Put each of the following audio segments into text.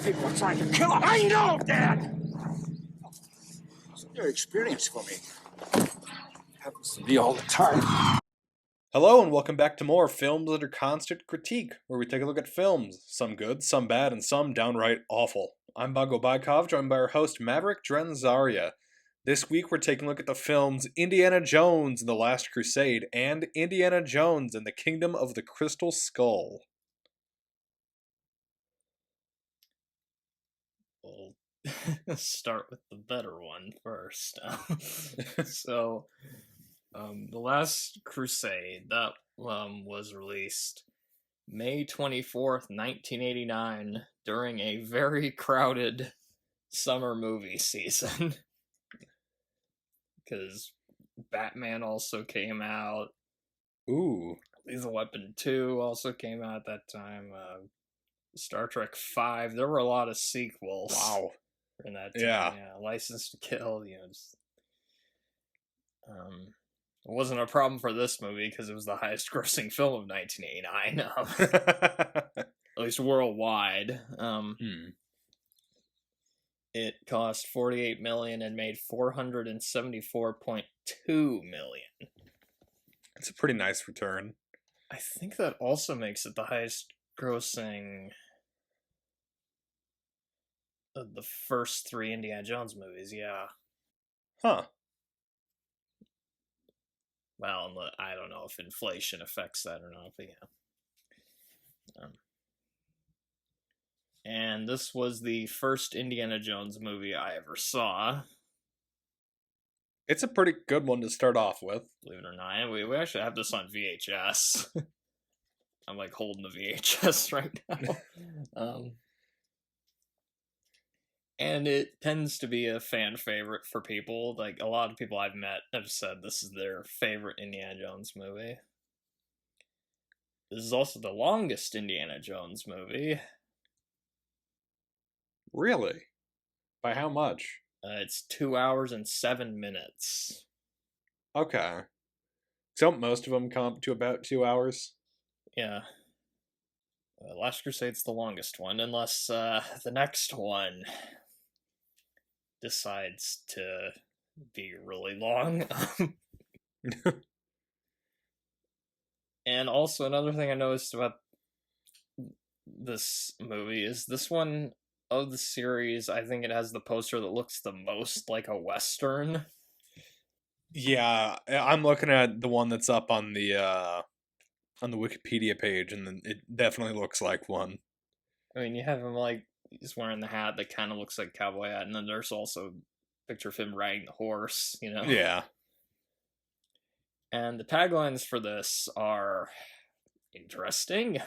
people are trying to kill him. I know, Dad! It's a new experience for me. Happens to me all the time. Hello and welcome back to more Films Under Constant Critique, where we take a look at films, some good, some bad, and some downright awful. I'm Bongo Baikov, joined by our host Maverick, Dren, Zaria. This week we're taking a look at the films Indiana Jones and the Last Crusade and Indiana Jones and the Kingdom of the Crystal Skull. We'll start with the better one first. The Last Crusade, that was released May 24th, 1989, during a very crowded summer movie season. Because Batman also came out. Ooh. Lethal Weapon 2 also came out at that time. Star Trek 5. There were a lot of sequels. Wow. In that time. Yeah. License to Kill, it wasn't a problem for this movie because it was the highest grossing film of 1989. At least worldwide. It cost $48 million and made $474.2 million. It's a pretty nice return. I think that also makes it the highest grossing of the first three Indiana Jones movies, yeah. Huh. Well, I don't know if inflation affects that or not, but yeah. And this was the first Indiana Jones movie I ever saw. It's a pretty good one to start off with. Believe it or not. We actually have this on VHS. I'm like holding the VHS right now. And it tends to be a fan favorite for people. Like, a lot of people I've met have said this is their favorite Indiana Jones movie. This is also the longest Indiana Jones movie. Really? By how much? It's 2 hours and 7 minutes. Okay. Don't most of them come up to about 2 hours? Yeah. Last Crusade's the longest one, unless the next one decides to be really long. And also another thing I noticed about this movie is this one of the series, I think it has the poster that looks the most like a Western. Yeah, I'm looking at the one that's up on the Wikipedia page, and then it definitely looks like one. I mean, you have him like he's wearing the hat that kind of looks like a cowboy hat, and then there's also a picture of him riding the horse, Yeah. And the taglines for this are interesting.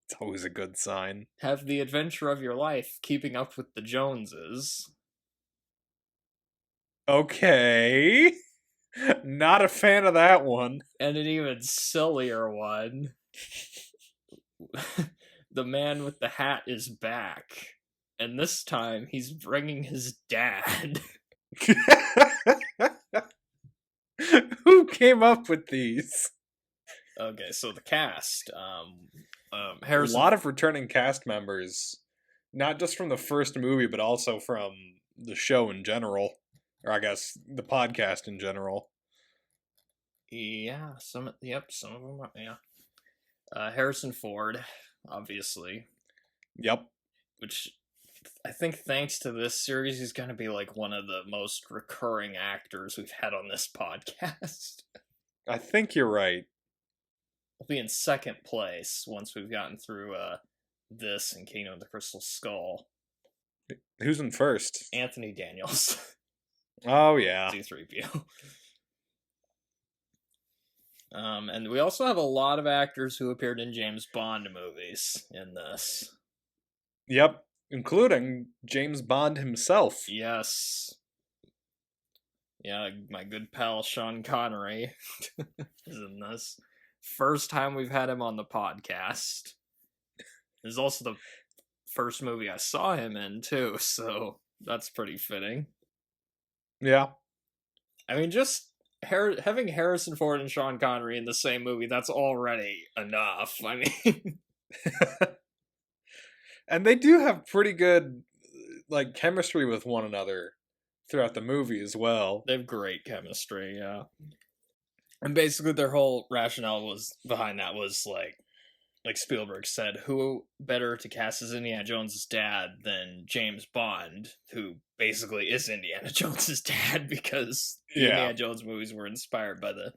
It's always a good sign. Have the adventure of your life, keeping up with the Joneses. Okay. Not a fan of that one. And an even sillier one. The man with the hat is back. And this time, he's bringing his dad. Who came up with these? Okay, so the cast. Harrison. A lot of returning cast members. Not just from the first movie, but also from the show in general. Or I guess the podcast in general. Yeah, some of them, yeah. Harrison Ford, obviously. Yep. Which, I think thanks to this series, he's going to be like one of the most recurring actors we've had on this podcast. I think you're right. He'll be in second place once we've gotten through this and Kingdom of the Crystal Skull. Who's in first? Anthony Daniels. Oh, yeah. C-3PO. And we also have a lot of actors who appeared in James Bond movies in this. Yep, including James Bond himself. Yes. Yeah, my good pal Sean Connery is in this. First time we've had him on the podcast. This is also the first movie I saw him in, too, so that's pretty fitting. Yeah. I mean, just having Harrison Ford and Sean Connery in the same movie, that's already enough. I mean... And they do have pretty good, like, chemistry with one another throughout the movie as well. They have great chemistry, yeah. And basically their whole rationale was behind that was like Spielberg said, who better to cast as Indiana Jones' dad than James Bond, who basically is Indiana Jones' dad because the Indiana Jones movies were inspired by the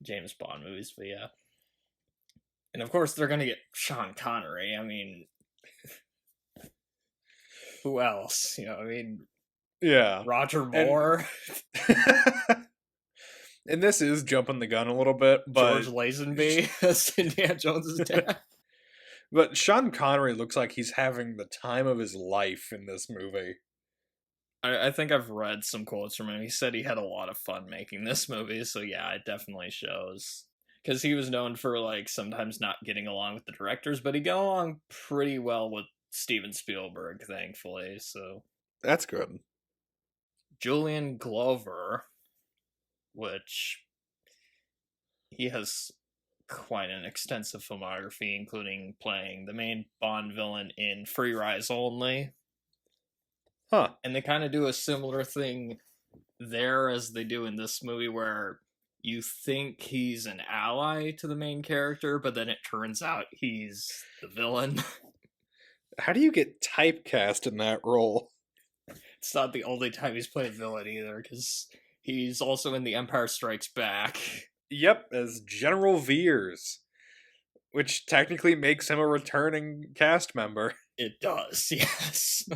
James Bond movies, but yeah. And of course they're gonna get Sean Connery. I mean, who else? You know, I mean, yeah, Roger Moore, and this is jumping the gun a little bit, but George Lazenby as Indiana Jones' dad. But Sean Connery looks like he's having the time of his life in this movie. I think I've read some quotes from him. He said he had a lot of fun making this movie, so yeah, it definitely shows. Because he was known for, like, sometimes not getting along with the directors, but he got along pretty well with Steven Spielberg, thankfully, so... That's good. Julian Glover, which... he has quite an extensive filmography, including playing the main Bond villain in Free Rise Only. Huh. And they kind of do a similar thing there as they do in this movie, where you think he's an ally to the main character, but then it turns out he's the villain. How do you get typecast in that role? It's not the only time he's played villain either, because he's also in The Empire Strikes Back. Yep, as General Veers, which technically makes him a returning cast member. It does, yes.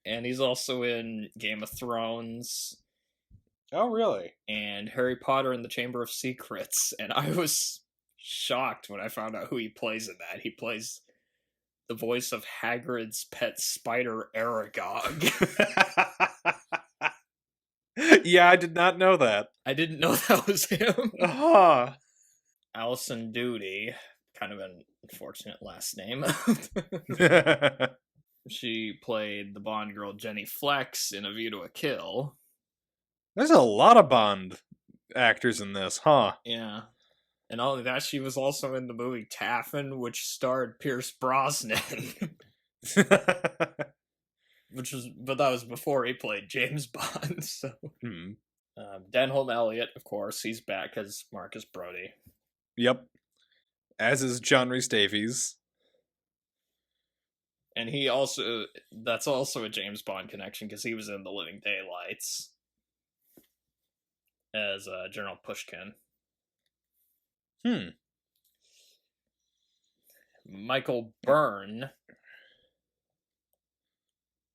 And he's also in Game of Thrones. Oh, really? And Harry Potter and the Chamber of Secrets. And I was shocked when I found out who he plays in that. He plays the voice of Hagrid's pet spider, Aragog. Yeah, I did not know that. I didn't know that was him. Ah. Alison Doody, kind of an unfortunate last name. She played the Bond girl Jenny Flex in A View to a Kill. There's a lot of Bond actors in this, huh? Yeah. And not only that, she was also in the movie Taffin, which starred Pierce Brosnan. But that was before he played James Bond, so... Denholm Elliott, of course, he's back as Marcus Brody. Yep. As is John Rhys Davies. And that's also a James Bond connection, because he was in The Living Daylights as General Pushkin. Michael Byrne,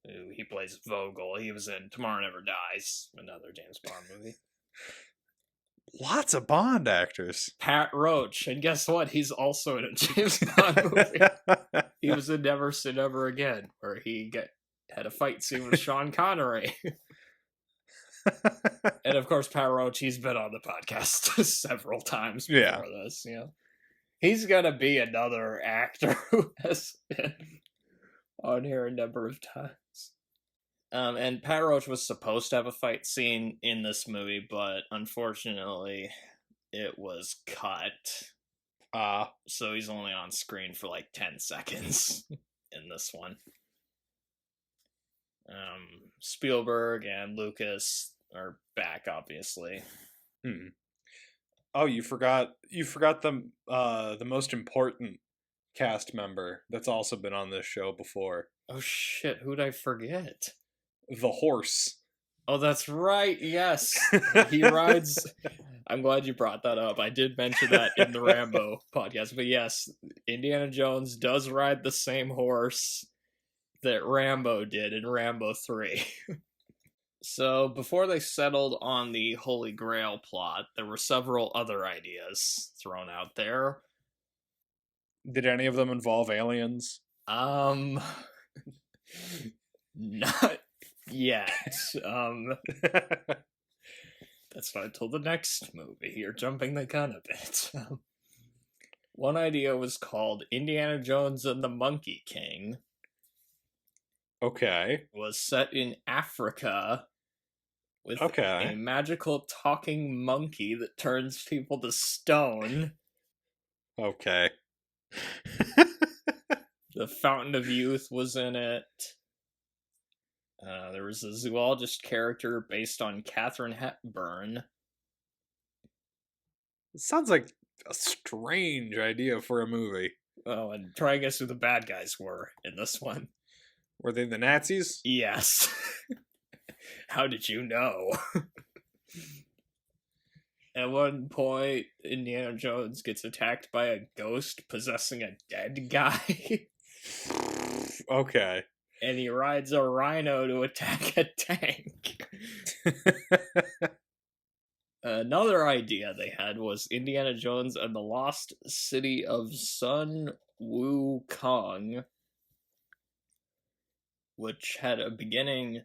who he plays Vogel. He was in Tomorrow Never Dies, another James Bond movie. Lots of Bond actors. Pat Roach, and guess what? He's also in a James Bond movie. He was in Never Say Never Again, where he had a fight scene with Sean Connery. And of course, Pat Roach, he's been on the podcast several times before this. You know, he's gonna be another actor who has been on here a number of times. And Pat Roach was supposed to have a fight scene in this movie, but unfortunately, it was cut. So he's only on screen for like 10 seconds in this one. Spielberg and Lucas are back, obviously. Oh, you forgot the most important cast member that's also been on this show before. Oh shit, who'd I forget? The horse. Oh, that's right, yes. He rides... I'm glad you brought that up. I did mention that in the Rambo podcast. But yes, Indiana Jones does ride the same horse that Rambo did in Rambo 3. So, before they settled on the Holy Grail plot, there were several other ideas thrown out there. Did any of them involve aliens? Not yet. That's not until the next movie. You're jumping the gun a bit. One idea was called Indiana Jones and the Monkey King. Okay. It was set in Africa with a magical talking monkey that turns people to stone. Okay. The Fountain of Youth was in it. There was a zoologist character based on Katharine Hepburn. It sounds like a strange idea for a movie. Oh, and try and guess who the bad guys were in this one. Were they the Nazis? Yes. How did you know? At one point, Indiana Jones gets attacked by a ghost possessing a dead guy. Okay. And he rides a rhino to attack a tank. Another idea they had was Indiana Jones and the Lost City of Sun Wukong, which had a beginning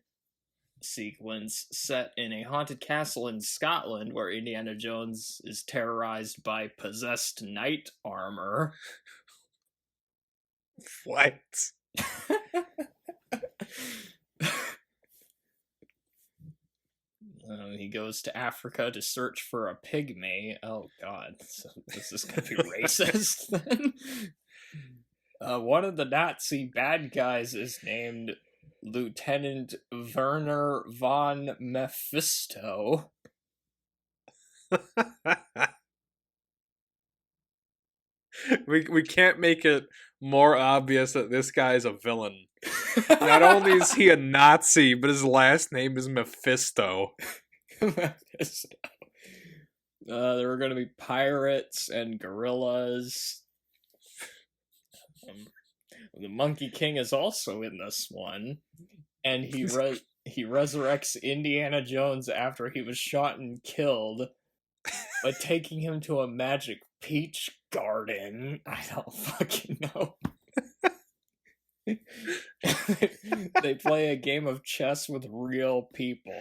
sequence set in a haunted castle in Scotland where Indiana Jones is terrorized by possessed knight armor. What? He goes to Africa to search for a pygmy. Oh god, so this is gonna be racist then? One of the Nazi bad guys is named Lieutenant Werner von Mephisto. We can't make it more obvious that this guy's a villain. Not only is he a Nazi, but his last name is Mephisto. Mephisto. There were going to be pirates and gorillas. The Monkey King is also in this one, and he resurrects Indiana Jones after he was shot and killed by taking him to a magic peach garden. I don't fucking know. They play a game of chess with real people.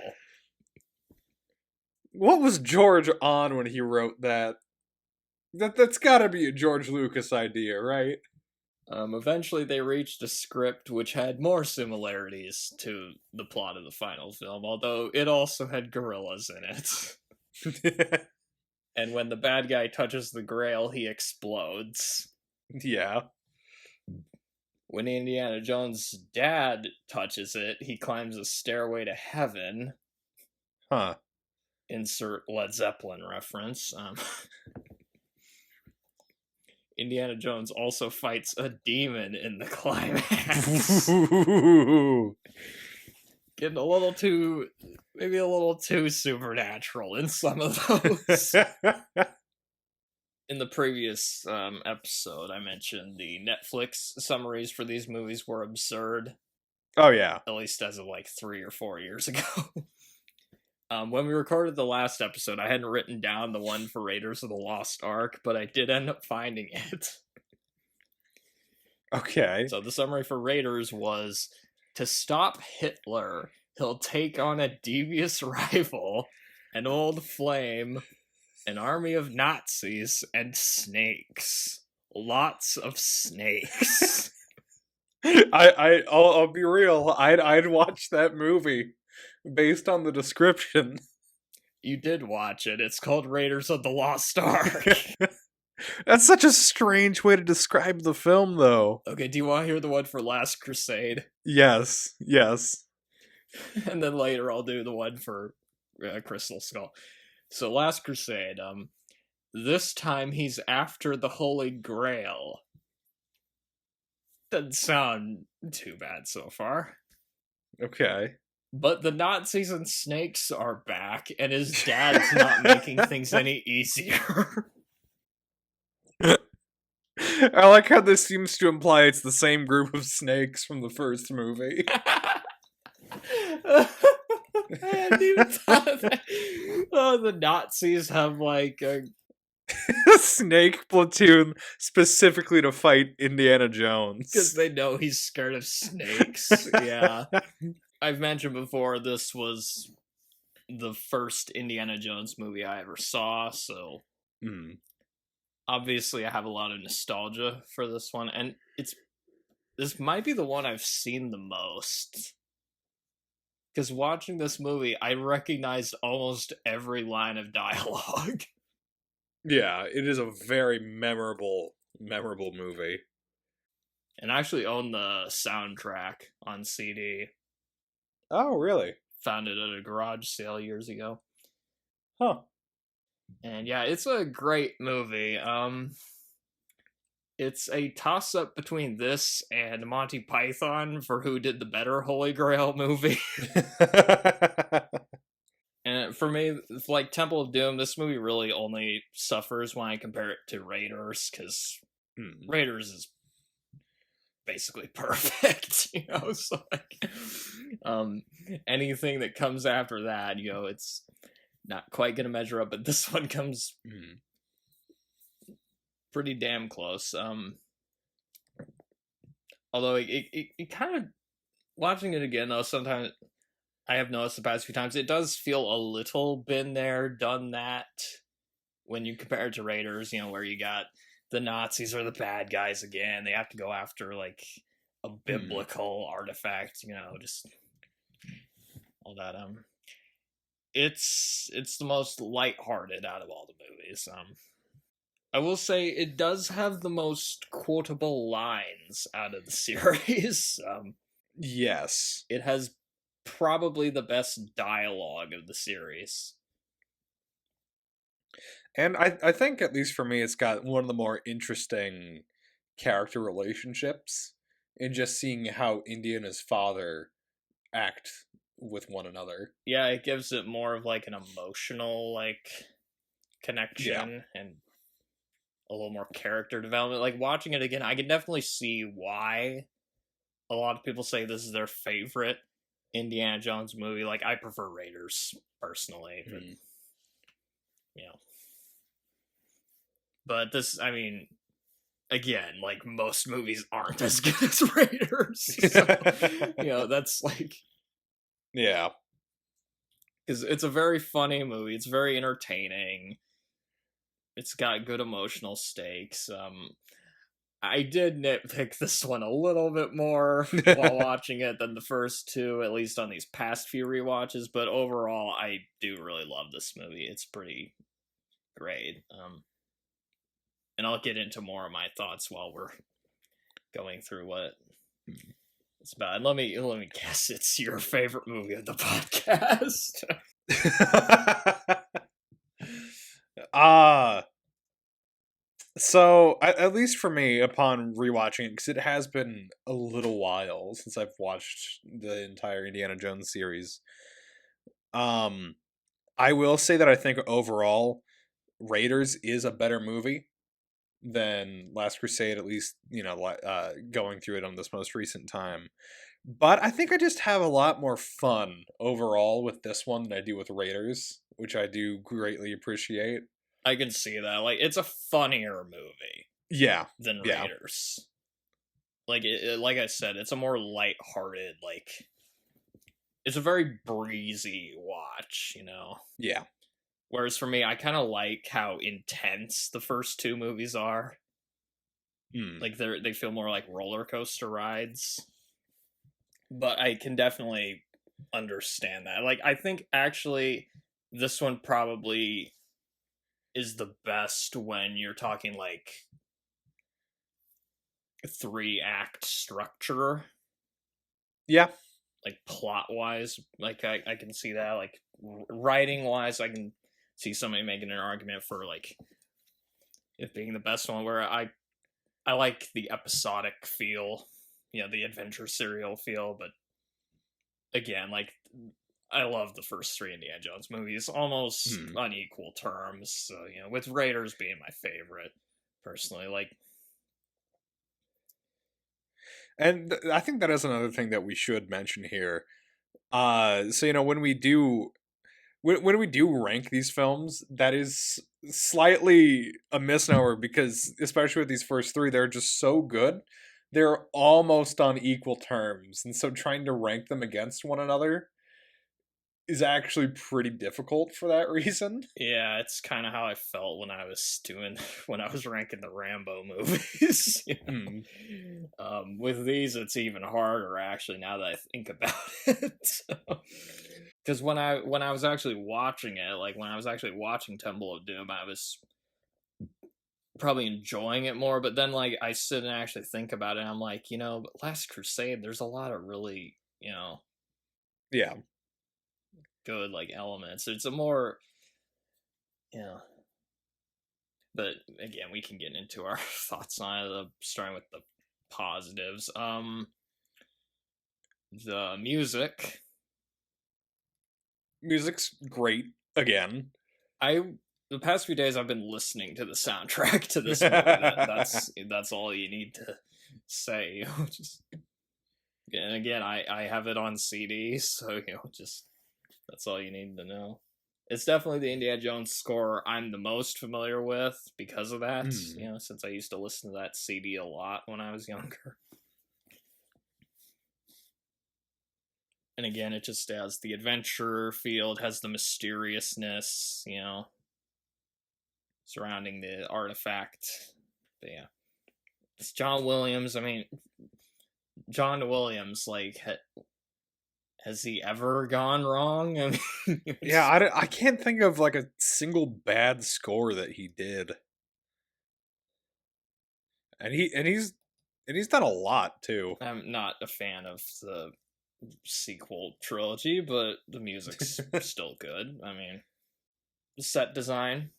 What was George on when he wrote that? That's gotta be a George Lucas idea, right? Eventually they reached a script which had more similarities to the plot of the final film, although it also had gorillas in it. And when the bad guy touches the grail, he explodes. Yeah. When Indiana Jones' dad touches it, he climbs a stairway to heaven. Huh. Insert Led Zeppelin reference. Indiana Jones also fights a demon in the climax. Getting a little too supernatural in some of those. In the previous episode, I mentioned the Netflix summaries for these movies were absurd. Oh, yeah. At least as of like 3 or 4 years ago. When we recorded the last episode, I hadn't written down the one for Raiders of the Lost Ark, but I did end up finding it. Okay. So the summary for Raiders was, to stop Hitler, he'll take on a devious rival, an old flame, an army of Nazis, and snakes. Lots of snakes. I'll be real. I'd watch that movie based on the description. You did watch it. It's called Raiders of the Lost Ark. That's such a strange way to describe the film, though. Okay, do you want to hear the one for Last Crusade? Yes. And then later I'll do the one for Crystal Skull. So Last Crusade, this time he's after the Holy Grail. Doesn't sound too bad so far. Okay. But the Nazis and snakes are back, and his dad's not making things any easier. I like how this seems to imply it's the same group of snakes from the first movie. I hadn't even thought of that. Oh, the Nazis have like a snake platoon specifically to fight Indiana Jones. because they know he's scared of snakes. Yeah. I've mentioned before, this was the first Indiana Jones movie I ever saw, so obviously I have a lot of nostalgia for this one, and this might be the one I've seen the most. Because watching this movie, I recognized almost every line of dialogue. Yeah, it is a very memorable movie. and I actually own the soundtrack on CD. Oh, really? Found it at a garage sale years ago. Huh. And yeah, it's a great movie. It's a toss-up between this and Monty Python for who did the better Holy Grail movie. And for me, like Temple of Doom, this movie really only suffers when I compare it to Raiders, because Raiders is basically perfect, you know. So like, anything that comes after that, you know, it's not quite gonna measure up. But this one comes pretty damn close. Although it kind of, watching it again though, sometimes I have noticed the past few times it does feel a little been there, done that when you compare it to Raiders, you know, where you got the Nazis are the bad guys again. They have to go after like a biblical artifact, you know, just all that. It's the most lighthearted out of all the movies. I will say it does have the most quotable lines out of the series. Yes. It has probably the best dialogue of the series. And I think, at least for me, it's got one of the more interesting character relationships in just seeing how Indy and his father act with one another. Yeah, it gives it more of like an emotional like connection and a little more character development. Like watching it again, I can definitely see why a lot of people say this is their favorite Indiana Jones movie. Like I prefer Raiders personally, but you know. But this, I mean, again, like most movies aren't as good as Raiders. So, you know, that's like, yeah, because it's a very funny movie. It's very entertaining. It's got good emotional stakes. I did nitpick this one a little bit more while watching it than the first two, at least on these past few rewatches. But overall, I do really love this movie. It's pretty great. And I'll get into more of my thoughts while we're going through what it's about. And let me guess, it's your favorite movie of the podcast. So at least for me, upon rewatching it, because it has been a little while since I've watched the entire Indiana Jones series, I will say that I think overall, Raiders is a better movie than Last Crusade, at least, you know, going through it on this most recent time. But I think I just have a lot more fun overall with this one than I do with Raiders, which I do greatly appreciate. I can see that. Like, it's a funnier movie. Yeah. Than Raiders. Like, like I said, it's a more lighthearted, like, it's a very breezy watch, you know? Yeah. Whereas for me, I kind of like how intense the first two movies are. Like they feel more like roller coaster rides. But I can definitely understand that. Like I think actually this one probably is the best when you're talking like 3-act structure. Yeah. Like plot wise, like I can see that. Like writing wise, I can see somebody making an argument for like it being the best one, where I like the episodic feel, you know, the adventure serial feel, but again, like I love the first 3 Indiana Jones movies almost on equal terms. So, you know, with Raiders being my favorite personally, like. And I think that is another thing that we should mention here. So, you know, when we do rank these films, that is slightly a misnomer, because especially with these first 3, they're just so good. They're almost on equal terms. And so trying to rank them against one another is actually pretty difficult for that reason. Yeah, it's kind of how I felt when I was ranking the Rambo movies. You know? With these, it's even harder actually, now that I think about it. Because when I was actually watching it, like when I was actually watching Temple of Doom, I was probably enjoying it more. But then like I sit and actually think about it, and I'm like, but Last Crusade, there's a lot of really, Yeah. good like elements. It's a more, you know. But again, we can get into our thoughts on it. Starting with the positives. The music. Music's great again. The past few days I've been listening to the soundtrack to this movie. That's all you need to say. Just, and again, I have it on CD, so just that's all you need to know. It's definitely the Indiana Jones score I'm the most familiar with because of that. Since I used to listen to that CD a lot when I was younger. And again, it just has the adventure feel, it has the mysteriousness, surrounding the artifact. But yeah, it's John Williams. I mean, John Williams, like, has he ever gone wrong? I mean, yeah, I can't think of like a single bad score that he did, and he's done a lot too. I'm not a fan of the sequel trilogy, but the music's still good. I mean, the set design.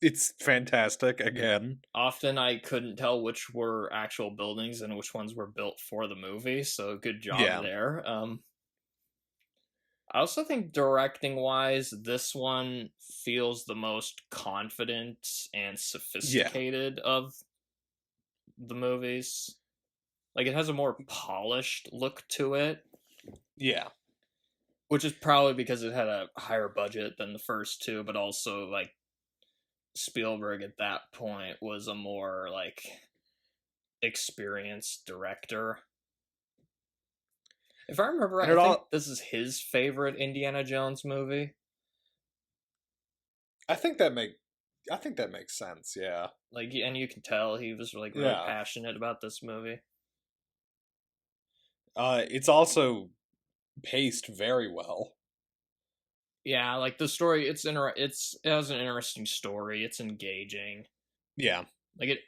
It's fantastic again. Often I couldn't tell which were actual buildings and which ones were built for the movie, so good job there. I also think directing wise, this one feels the most confident and sophisticated of the movies. Like, it has a more polished look to it. Yeah. Which is probably because it had a higher budget than the first two, but also, like, Spielberg at that point was a more, like, experienced director. If I remember right, I think this is his favorite Indiana Jones movie. I think that makes sense, yeah. Like, and you can tell he was, like, really passionate about this movie. It's also paced very well. Yeah, like the story, it has an interesting story. It's engaging. Yeah, like it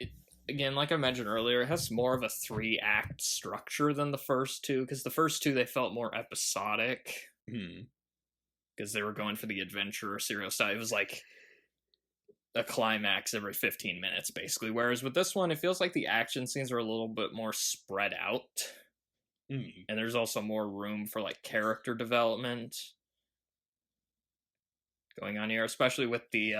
again, like I mentioned earlier, it has more of a 3-act structure than the first two, because the first two they felt more episodic because they were going for the adventure serial style. It was like a climax every 15 minutes, basically. Whereas with this one, it feels like the action scenes are a little bit more spread out. And there's also more room for like character development going on here, especially with the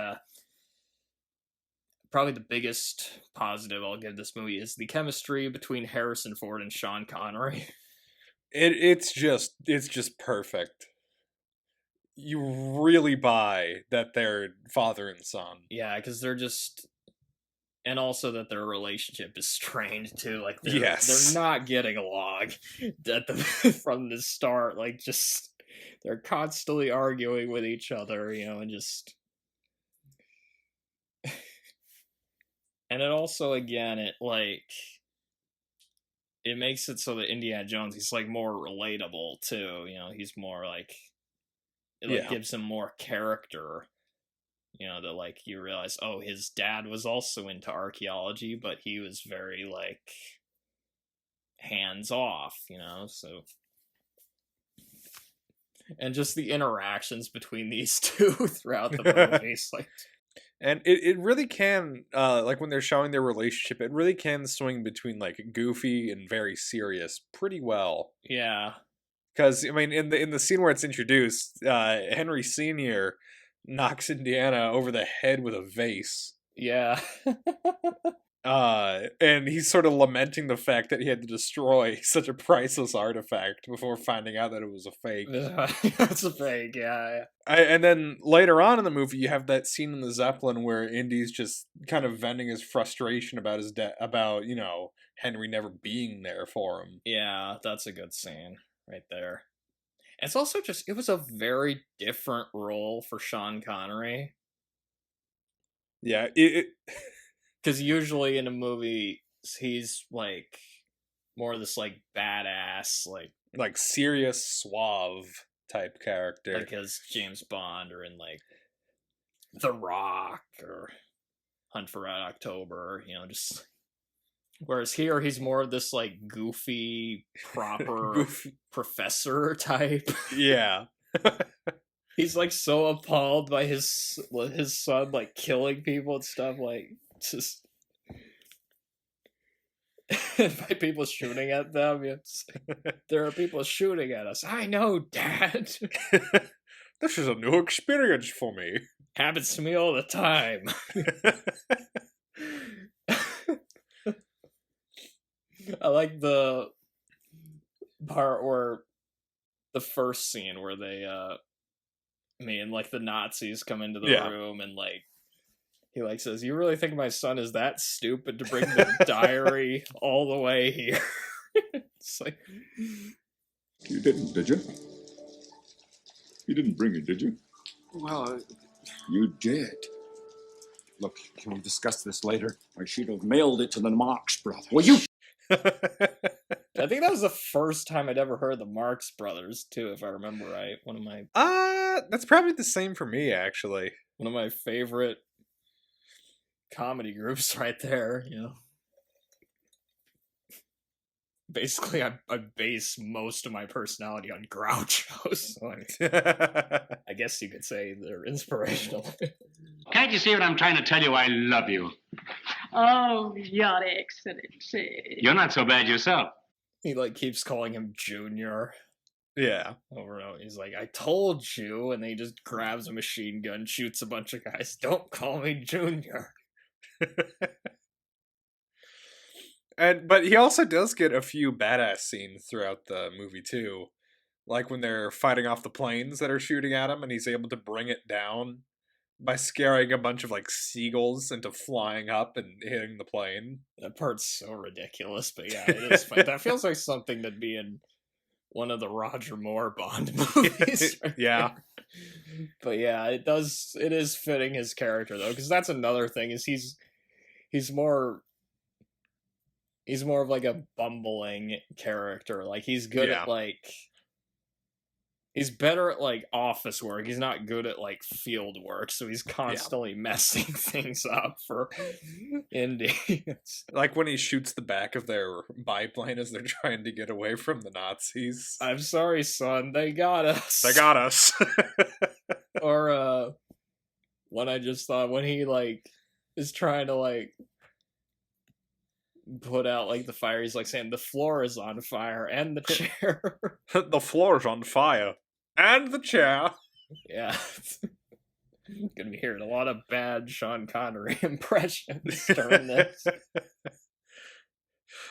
probably the biggest positive I'll give this movie is the chemistry between Harrison Ford and Sean Connery. It's just perfect. You really buy that they're father and son. Yeah, because they're just, and also that their relationship is strained too. Like they're not getting along from the start. Like just they're constantly arguing with each other, and just. And it also, again, it makes it so that Indiana Jones, he's like more relatable too. He's more like, it gives him more character. That like you realize, oh, his dad was also into archaeology, but he was very like hands off, so. And just the interactions between these two throughout the movies, like. And it really can, like when they're showing their relationship, it really can swing between like goofy and very serious pretty well. Yeah. Because I mean, in the scene where it's introduced, Henry Sr. knocks Indiana over the head with a vase. Yeah. And he's sort of lamenting the fact that he had to destroy such a priceless artifact before finding out that it was a fake. It's a fake, yeah. And then later on in the movie, you have that scene in the Zeppelin where Indy's just kind of venting his frustration about his about Henry never being there for him. Yeah, that's a good scene right there. It's also just, it was a very different role for Sean Connery. Yeah, because usually in a movie he's like more this like badass, like serious, suave type character, like as James Bond or in like The Rock or Hunt for Red October, just... Whereas here, he's more of this, like, goofy, proper Goofy. professor type. Yeah. He's, like, so appalled by his son, like, killing people and stuff, like, just... by people shooting at them. There are people shooting at us. I know, Dad. This is a new experience for me. Happens to me all the time. I like the part where the first scene where they, like the Nazis come into the room and like he like says, "You really think my son is that stupid to bring the diary all the way here?" It's like, You didn't, did you? You didn't bring it, did you? Well, You did. look, can we discuss this later? I should have mailed it to the Marx Brothers. Well, you... I think that was the first time I'd ever heard the Marx Brothers too, if I remember right. That's probably the same for me, actually. One of my favorite comedy groups right there, Basically, I base most of my personality on Groucho's. So I guess you could say they're inspirational. Can't you see what I'm trying to tell you? I love you. Oh, Your Excellency. You're not so bad yourself. He like keeps calling him Junior Yeah. over and over. He's like, "I told you," and then he just grabs a machine gun, shoots a bunch of guys. "Don't call me Junior." But he also does get a few badass scenes throughout the movie too. Like when they're fighting off the planes that are shooting at him and he's able to bring it down by scaring a bunch of like seagulls into flying up and hitting the plane. That part's so ridiculous, but yeah, it is fun. That feels like something that'd be in one of the Roger Moore Bond movies. Right Yeah. there. But yeah, it is fitting his character though, because that's another thing is he's more of like a bumbling character. Like he's good at like he's better at like office work. He's not good at like field work, so he's constantly messing things up for Indians. Like when he shoots the back of their biplane as they're trying to get away from the Nazis. "I'm sorry, son, they got us." They got us. Or when I just thought when he like is trying to like put out like the fire, he's like saying the floor is on fire and the chair. The floor's on fire. And the chair. Yeah. Gonna be hearing a lot of bad Sean Connery impressions during this.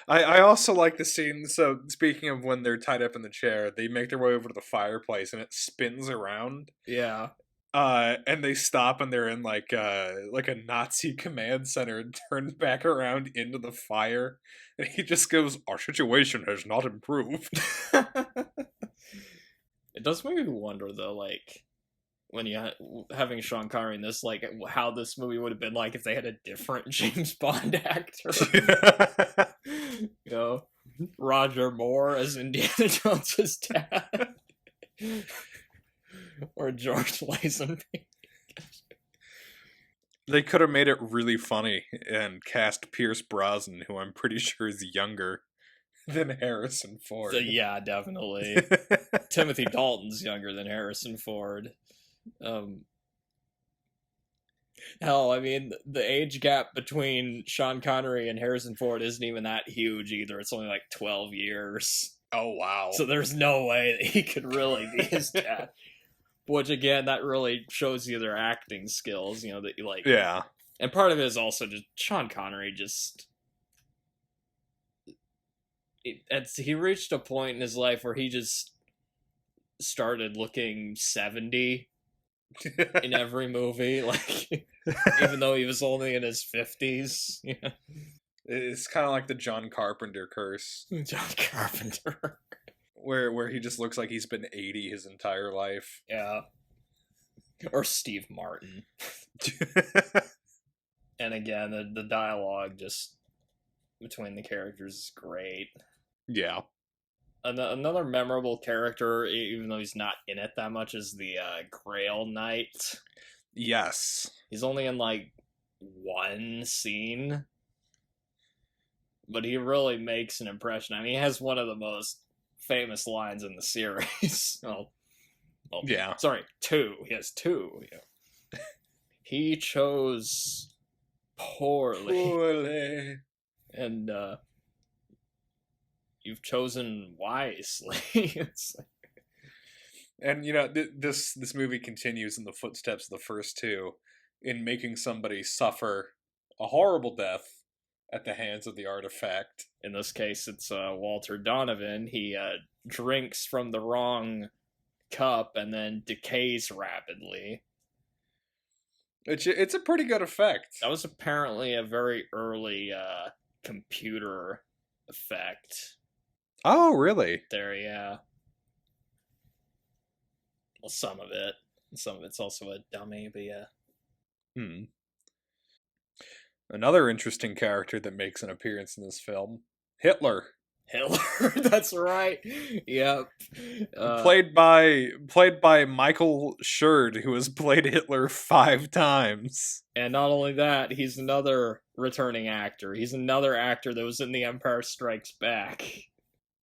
I also like the scene, so speaking of when they're tied up in the chair, they make their way over to the fireplace and it spins around. Yeah. And they stop and they're in like a Nazi command center and turn back around into the fire. And he just goes, "Our situation has not improved." It does make me wonder though, like when you having Sean Connery in this, like how this movie would have been like if they had a different James Bond actor. Roger Moore as Indiana Jones's dad. Or George Lazenby. They could have made it really funny and cast Pierce Brosnan, who I'm pretty sure is younger than Harrison Ford. Yeah, definitely. Timothy Dalton's younger than Harrison Ford. Hell, I mean, the age gap between Sean Connery and Harrison Ford isn't even that huge either. It's only like 12 years. Oh, wow. So there's no way that he could really be his dad. Which, again, that really shows you their acting skills, that you like. Yeah. And part of it is also just Sean Connery just... he reached a point in his life where he just started looking 70 in every movie, like, even though he was only in his 50s. Yeah. It's kind of like the John Carpenter curse. John Carpenter. Where he just looks like he's been 80 his entire life. Yeah. Or Steve Martin. And again, the dialogue just between the characters is great. Yeah. Another memorable character, even though he's not in it that much, is the Grail Knight. Yes. He's only in like one scene, but he really makes an impression. I mean, he has one of the most famous lines in the series. Yeah. Sorry, two. He has two. Yeah. He chose poorly. And you've chosen wisely. It's like... And this movie continues in the footsteps of the first two in making somebody suffer a horrible death at the hands of the artifact. In this case, it's Walter Donovan. He drinks from the wrong cup and then decays rapidly. It's a pretty good effect. That was apparently a very early computer effect. Oh, really? There, yeah. Well, some of it. Some of it's also a dummy, but yeah. Another interesting character that makes an appearance in this film, Hitler. Hitler, that's right. Yep. Played by Michael Schurd, who has played Hitler 5 times. And not only that, he's another returning actor. He's another actor that was in The Empire Strikes Back.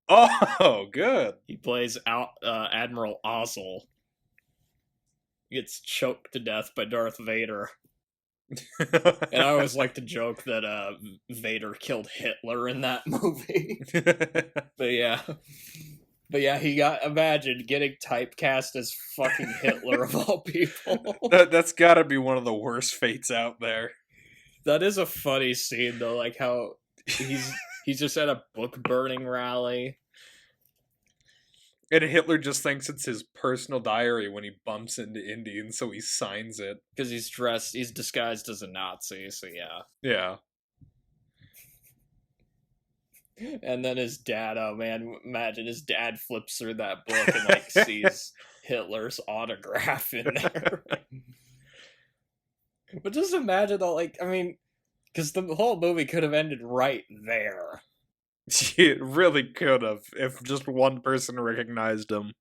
Oh, good. He plays Admiral Ozzel. He gets choked to death by Darth Vader. And I always like to joke that Vader killed Hitler in that movie. But yeah, imagine getting typecast as fucking Hitler of all people. That's gotta be one of the worst fates out there. That is a funny scene though, like how he's just at a book burning rally. And Hitler just thinks it's his personal diary when he bumps into Indy, and so he signs it. Because he's disguised as a Nazi, so yeah. Yeah. And then his dad, oh man, imagine his dad flips through that book and like sees Hitler's autograph in there. But just imagine though, like, I mean, because the whole movie could have ended right there. It really could have, if just one person recognized him.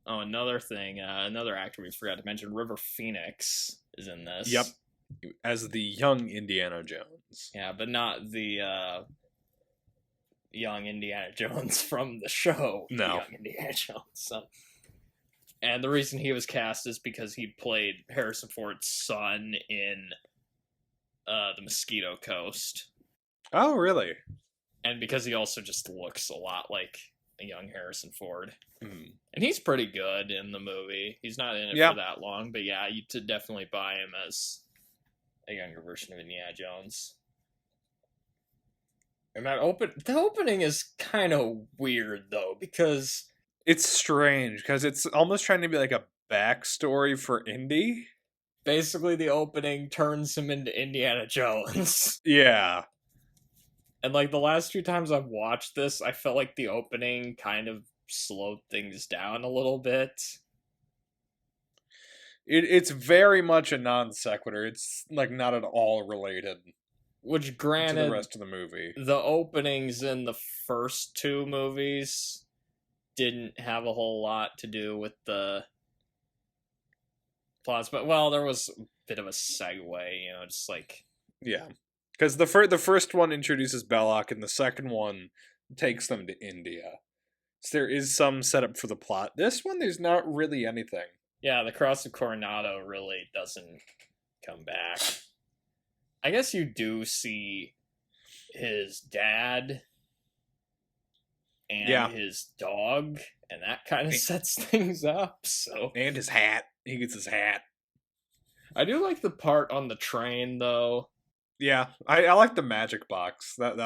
Oh, another thing, another actor we forgot to mention, River Phoenix is in this. Yep. As the young Indiana Jones. Yeah, but not the young Indiana Jones from the show. No. The young Indiana Jones. So. And the reason he was cast is because he played Harrison Ford's son in The Mosquito Coast. Oh, really? And because he also just looks a lot like a young Harrison Ford. Mm. And he's pretty good in the movie. He's not in it for that long, but yeah, you could definitely buy him as a younger version of Indiana Jones. And the opening is kind of weird, though, because... It's strange, because it's almost trying to be like a backstory for Indy. Basically, the opening turns him into Indiana Jones. Yeah. And, like, the last 2 times I've watched this, I felt like the opening kind of slowed things down a little bit. It's very much a non sequitur. It's, like, not at all related. Which, granted, to the rest of the movie. The openings in the first 2 movies didn't have a whole lot to do with the plots. But, well, there was a bit of a segue, just like... Yeah. Because the first one introduces Belloc, and the second one takes them to India. So there is some setup for the plot. This one, there's not really anything. Yeah, the Cross of Coronado really doesn't come back. I guess you do see his dad and his dog, and that kind of sets things up. So and his hat. He gets his hat. I do like the part on the train, though. Yeah, I like the magic box. That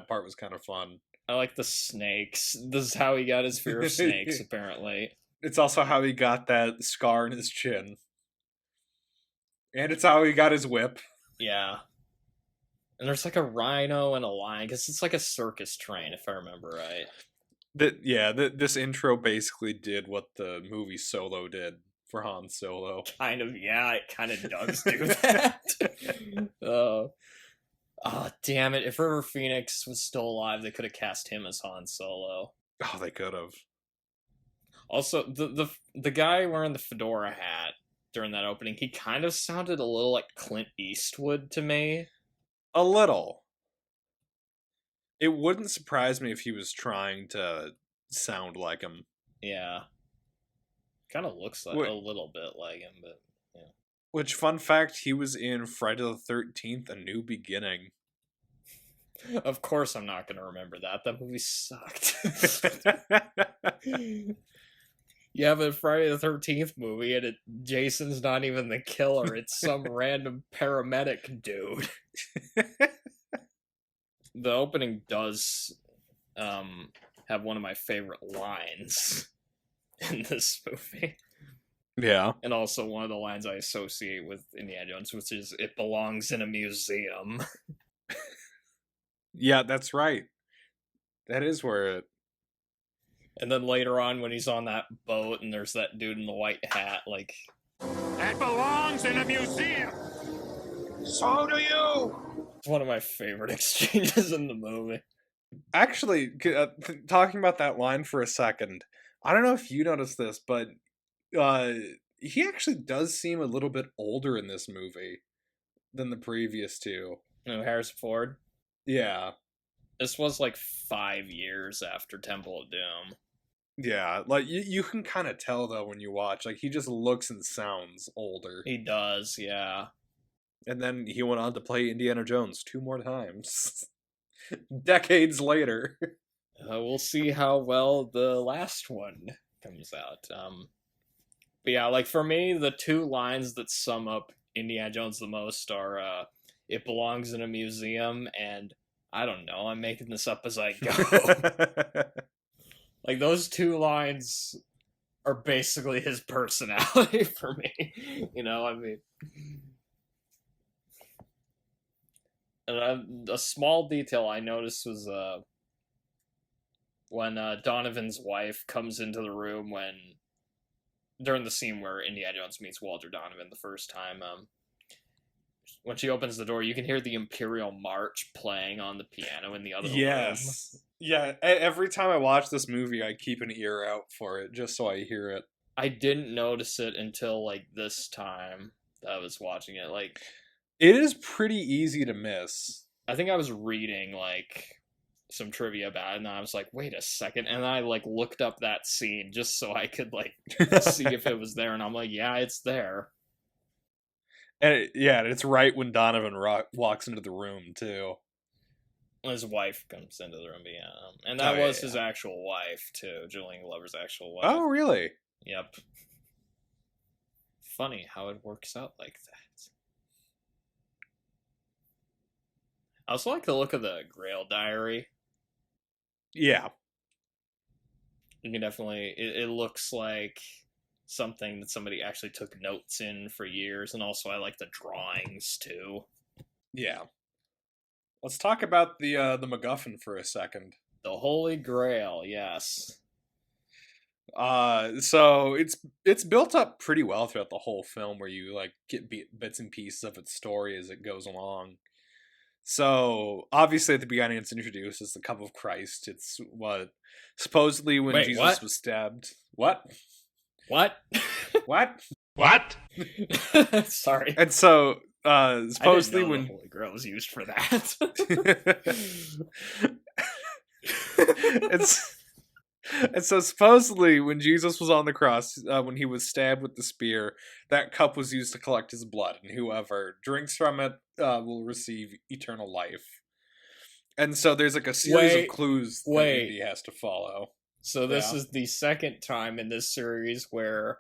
part was kind of fun. I like the snakes. This is how he got his fear of snakes, apparently. It's also how he got that scar in his chin. And it's how he got his whip. Yeah. And there's like a rhino and a lion, because it's like a circus train, if I remember right. This intro basically did what the movie Solo did for Han Solo. Kind of, yeah, it kind of does do that. Oh, damn it. If River Phoenix was still alive, they could have cast him as Han Solo. Oh, they could have. Also, the guy wearing the fedora hat, during that opening, he kind of sounded a little like Clint Eastwood to me. A little. It wouldn't surprise me if he was trying to sound like him. Yeah. Kind of looks like Wait. a little bit like him, but yeah. Which, fun fact, he was in Friday the 13th, A New Beginning. Of course I'm not going to remember that. That movie sucked. You have a Friday the 13th movie, and Jason's not even the killer. It's some random paramedic dude. The opening does have one of my favorite lines in this movie. Yeah. And also one of the lines I associate with Indiana Jones, which is, "It belongs in a museum." Yeah, that's right. That is where it... And then later on, when he's on that boat and there's that dude in the white hat, like... That belongs in a museum. So do you. It's one of my favorite exchanges in the movie. Actually, talking about that line for a second, I don't know if you noticed this, but he actually does seem a little bit older in this movie than the previous two. You know, Harrison Ford? Yeah. This was like 5 years after Temple of Doom. Yeah, like, you can kind of tell, though, when you watch. Like, he just looks and sounds older. He does, yeah. And then he went on to play Indiana Jones 2 more times. Decades later. We'll see how well the last one comes out. But yeah, like, for me, the 2 lines that sum up Indiana Jones the most are, "It belongs in a museum," and, "I don't know, I'm making this up as I go." Like, those 2 lines are basically his personality for me. You know, I mean... And a small detail I noticed was when Donovan's wife comes into the room during the scene where Indiana Jones meets Walter Donovan the first time. When she opens the door, you can hear the Imperial March playing on the piano in the other room. Yes. Yeah, every time I watch this movie, I keep an ear out for it, just so I hear it. I didn't notice it until, like, this time that I was watching it. Like, it is pretty easy to miss. I think I was reading, like, some trivia about it, and I was like, wait a second, and I, like, looked up that scene just so I could, like, see if it was there, and I'm like, yeah, it's there. And it's right when Donovan walks into the room, too. His wife comes into the room, but yeah. And that was his actual wife, too. Julian Glover's actual wife. Oh, really? Yep. Funny how it works out like that. I also like the look of the Grail Diary. Yeah. You can definitely... It looks like something that somebody actually took notes in for years, and also I like the drawings, too. Yeah. Let's talk about the MacGuffin for a second. The Holy Grail, yes. So it's built up pretty well throughout the whole film, where you like get bits and pieces of its story as it goes along. So obviously at the beginning it's introduced as the Cup of Christ. It's what supposedly when Jesus was stabbed. What? What? What? What? Sorry. And so supposedly I didn't know when the Holy Grail was used for that. And so supposedly when Jesus was on the cross, when he was stabbed with the spear, that cup was used to collect his blood, and whoever drinks from it will receive eternal life. And so there's like a series of clues that Indy has to follow. So this is the second time in this series where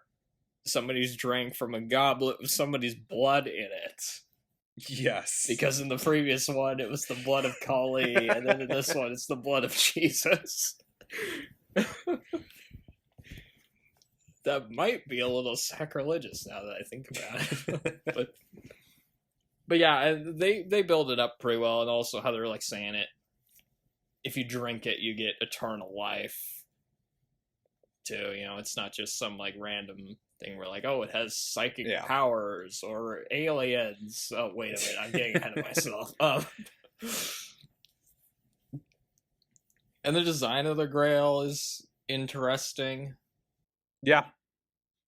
somebody's drank from a goblet with somebody's blood in it. Yes. Because in the previous one, it was the blood of Kali, and then in this one, it's the blood of Jesus. That might be a little sacrilegious now that I think about it. but yeah, they build it up pretty well, and also how they're like saying it. If you drink it, you get eternal life. Too, you know, it's not just some like random thing where like, oh, it has psychic powers or aliens. Oh, wait a minute, I'm getting ahead of myself. And the design of the Grail is interesting. Yeah.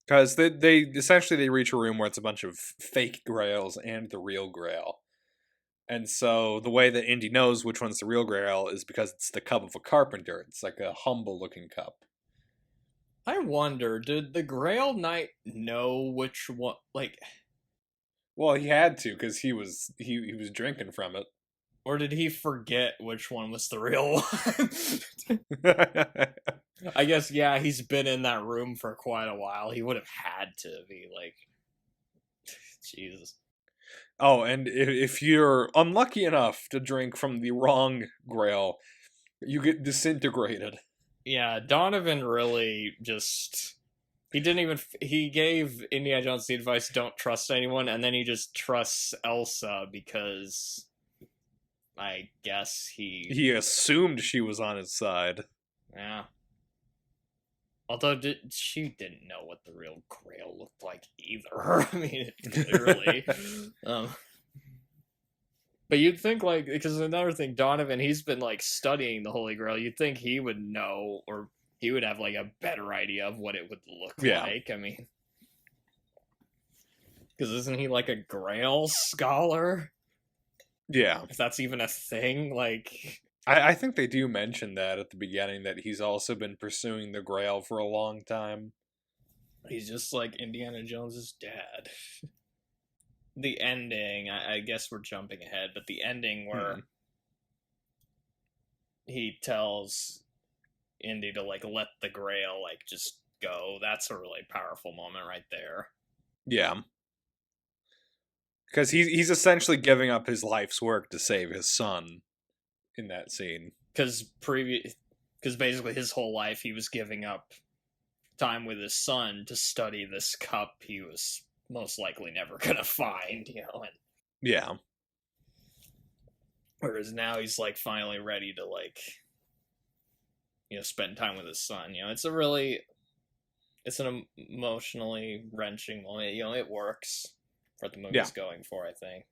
Because they essentially they reach a room where it's a bunch of fake grails and the real grail. And so the way that Indy knows which one's the real grail is because it's the cup of a carpenter. It's like a humble looking cup. I wonder, did the Grail Knight know which one? Like, Well, he had to because he was drinking from it. or did he forget which one was the real one? I guess, yeah, he's been in that room for quite a while. He would have had to be like, Jesus. Oh, and if you're unlucky enough to drink from the wrong grail, you get disintegrated. Yeah, Donovan really just. He gave Indiana Jones the advice, don't trust anyone, and then he just trusts Elsa because I guess He assumed she was on his side. Yeah. Although she didn't know what the real Grail looked like either. I mean, literally. But you'd think, like, because another thing, Donovan, he's been, like, studying the Holy Grail. You'd think he would know, or he would have, like, a better idea of what it would look like. I mean, because isn't he, like, a Grail scholar? Yeah. If that's even a thing, like... I think they do mention that at the beginning, that he's also been pursuing the Grail for a long time. He's just like Indiana Jones's dad. The ending, I guess we're jumping ahead, but the ending where he tells Indy to, like, let the Grail, like, just go, that's a really powerful moment right there. Yeah. Because he's essentially giving up his life's work to save his son in that scene. Because basically his whole life he was giving up time with his son to study this cup he was most likely never gonna find, you know. And yeah. Whereas now he's, like, finally ready to, like, you know, spend time with his son. You know, it's an emotionally wrenching moment. You know, it works for what the movie's going for, I think.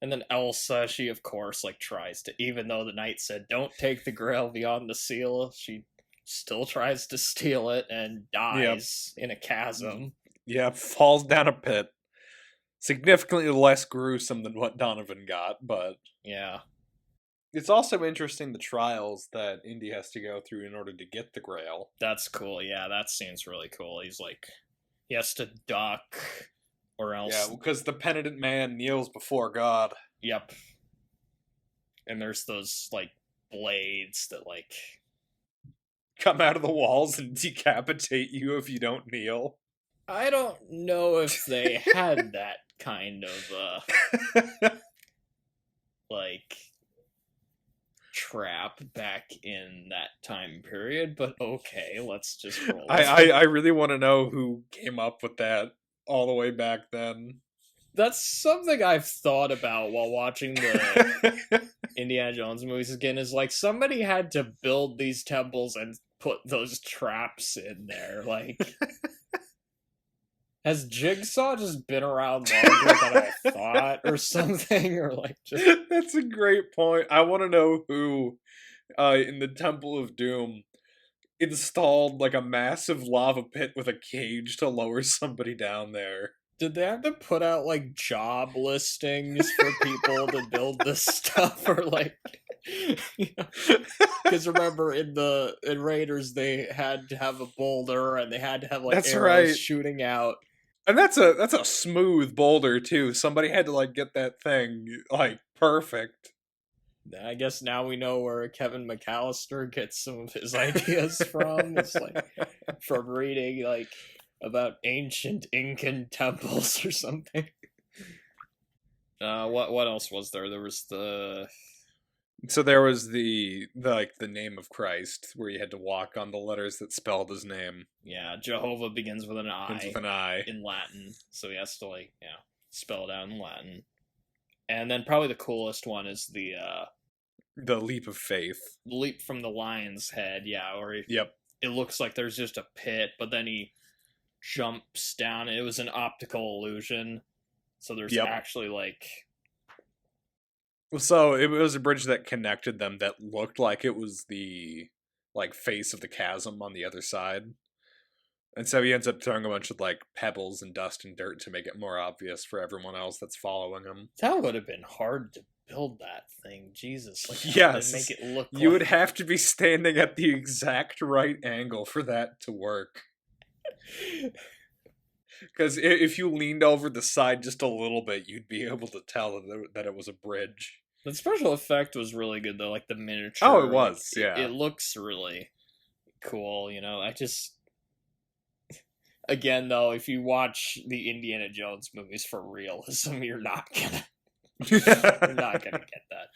And then Elsa, she of course, like, tries to, even though the knight said don't take the Grail beyond the seal, she still tries to steal it and dies in a chasm. Yeah, falls down a pit. Significantly less gruesome than what Donovan got, but... Yeah. It's also interesting the trials that Indy has to go through in order to get the Grail. That's cool, yeah, that scene's really cool. He's like, he has to duck, or else... Yeah, because the penitent man kneels before God. Yep. And there's those, like, blades that, like... come out of the walls and decapitate you if you don't kneel. I don't know if they had that kind of, like, trap back in that time period, but okay, let's just roll. I really want to know who came up with that all the way back then. That's something I've thought about while watching the Indiana Jones movies again, is, like, somebody had to build these temples and put those traps in there, like... Has Jigsaw just been around longer than I thought, or something? Or, like, just... That's a great point. I want to know who, in the Temple of Doom, installed, like, a massive lava pit with a cage to lower somebody down there. Did they have to put out, like, job listings for people to build this stuff? Or, like... Because remember, in Raiders, they had to have a boulder, and they had to have, like, That's arrows right. shooting out. And that's a smooth boulder too. Somebody had to, like, get that thing, like, perfect. I guess now we know where Kevin McAllister gets some of his ideas from. It's like from reading, like, about ancient Incan temples or something. What else was there? There was So there was the name of Christ, where you had to walk on the letters that spelled his name. Yeah, Jehovah begins with an I. Begins with an I. In Latin, so he has to, like, spell it out in Latin. And then probably the coolest one is the leap of faith. Leap from the lion's head, where Yep. It looks like there's just a pit, but then he jumps down. It was an optical illusion, so there's actually, like... So it was a bridge that connected them that looked like it was the, like, face of the chasm on the other side. And so he ends up throwing a bunch of, like, pebbles and dust and dirt to make it more obvious for everyone else that's following him. That would have been hard to build that thing. Jesus. Like, how Yes. to make it look You would like... have to be standing at the exact right angle for that to work. Because if you leaned over the side just a little bit, you'd be able to tell that it was a bridge. The special effect was really good, though. Like, the miniature. Oh, it was, like, yeah. It looks really cool, you know? I just... Again, though, if you watch the Indiana Jones movies for realism, you're not gonna... you're not gonna get that.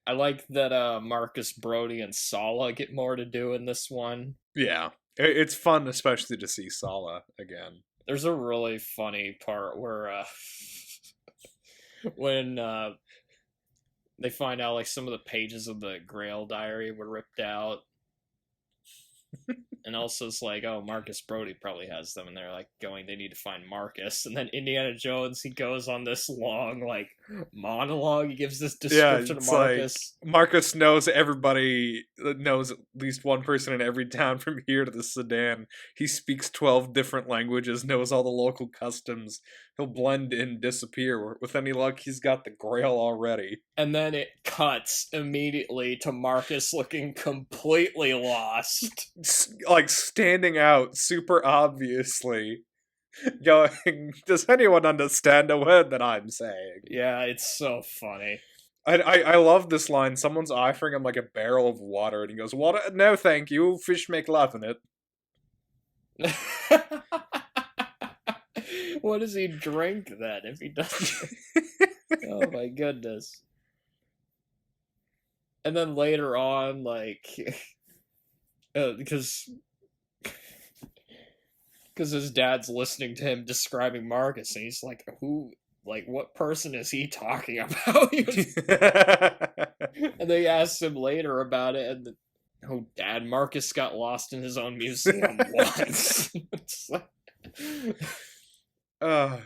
I like that Marcus Brody and Sala get more to do in this one. Yeah. It's fun, especially to see Sala again. There's a really funny part where when they find out like some of the pages of the Grail diary were ripped out. And also it's like, oh, Marcus Brody probably has them, and they're like they need to find Marcus. And then Indiana Jones, he goes on this long like monologue. He gives this description of Marcus. Like, Marcus knows everybody, knows at least one person in every town from here to the Sudan. He speaks 12 different languages, knows all the local customs. He'll blend in, disappear. With any luck, he's got the Grail already. And then it cuts immediately to Marcus looking completely lost. Like, standing out super obviously. Going, does anyone understand a word that I'm saying? Yeah, it's so funny. I love this line. Someone's offering him, like, a barrel of water, and he goes, "Water? No, thank you. Fish make love in it." What does he drink then if he doesn't? Oh my goodness. And then later on, like, because his dad's listening to him describing Marcus, and he's like, what person is he talking about? And they asked him later about it, and Dad, Marcus got lost in his own museum once. It's like...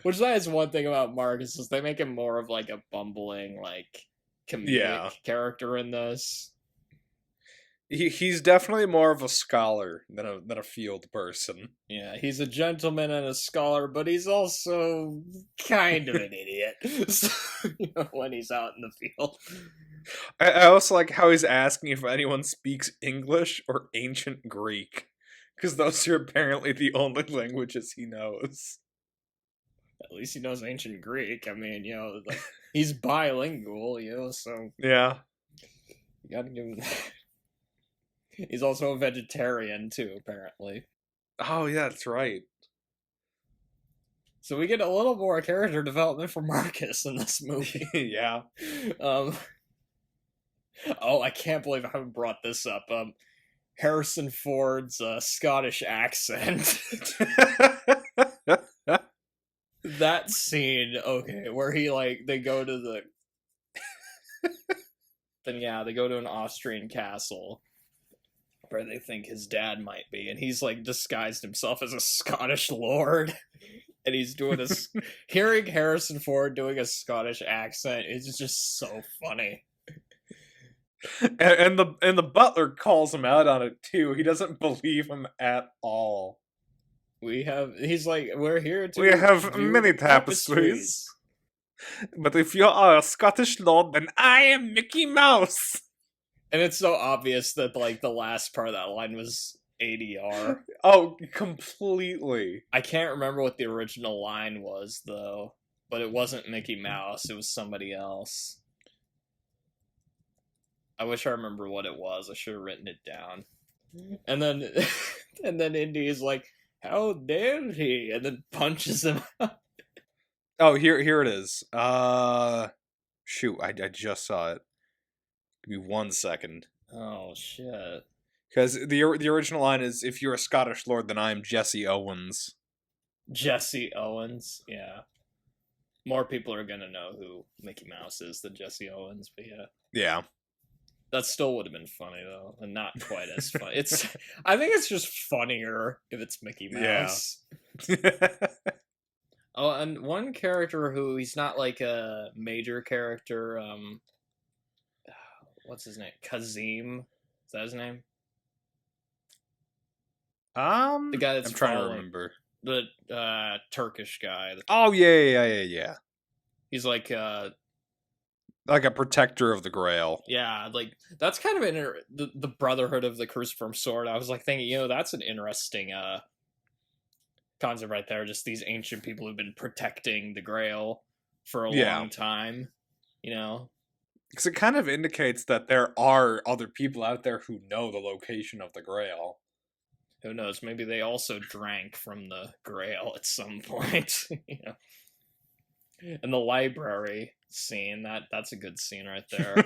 Which that is one thing about Marcus, is they make him more of like a bumbling, like, comedic character in this. He's definitely more of a scholar than a field person. Yeah, he's a gentleman and a scholar, but he's also kind of an idiot. So, when he's out in the field. I also like how he's asking if anyone speaks English or ancient Greek, because those are apparently the only languages he knows. At least he knows ancient Greek. I mean, like, he's bilingual, so... Yeah. You gotta give him that. He's also a vegetarian, too, apparently. Oh, yeah, that's right. So we get a little more character development for Marcus in this movie. Yeah. Oh, I can't believe I haven't brought this up. Harrison Ford's Scottish accent. That scene, okay, where they go to the... they go to an Austrian castle where they think his dad might be, and he's, like, disguised himself as a Scottish lord, and he's doing hearing Harrison Ford doing a Scottish accent is just so funny. And the butler calls him out on it, too. He doesn't believe him at all. He's like, we're here to... We have many tapestries. But if you are a Scottish lord, then I am Mickey Mouse. And it's so obvious that, like, the last part of that line was ADR. Oh, completely. I can't remember what the original line was, though. But it wasn't Mickey Mouse, it was somebody else. I wish I remember what it was. I should have written it down. And then Indy is like, how dare he? And then punches him. Oh, here it is. Shoot, I just saw it. Give me 1 second. Oh, shit. Because the original line is, if you're a Scottish lord, then I am Jesse Owens. Jesse Owens, yeah. More people are gonna know who Mickey Mouse is than Jesse Owens, but yeah. Yeah. That still would have been funny, though, and not quite as funny. I think it's just funnier if it's Mickey Mouse. Yeah. Oh, and one character who he's not like a major character, what's his name? Kazim? Is that his name? The guy that's I'm trying to following- remember. The Turkish guy. Oh yeah. He's like Like a protector of the Grail. yeah, like that's kind of the Brotherhood of the Cruciform Sword. I was like thinking, that's an interesting concept right there. Just these ancient people who've been protecting the Grail for a long time, Because it kind of indicates that there are other people out there who know the location of the Grail. Who knows? Maybe they also drank from the Grail at some point. And the library scene, that's a good scene right there.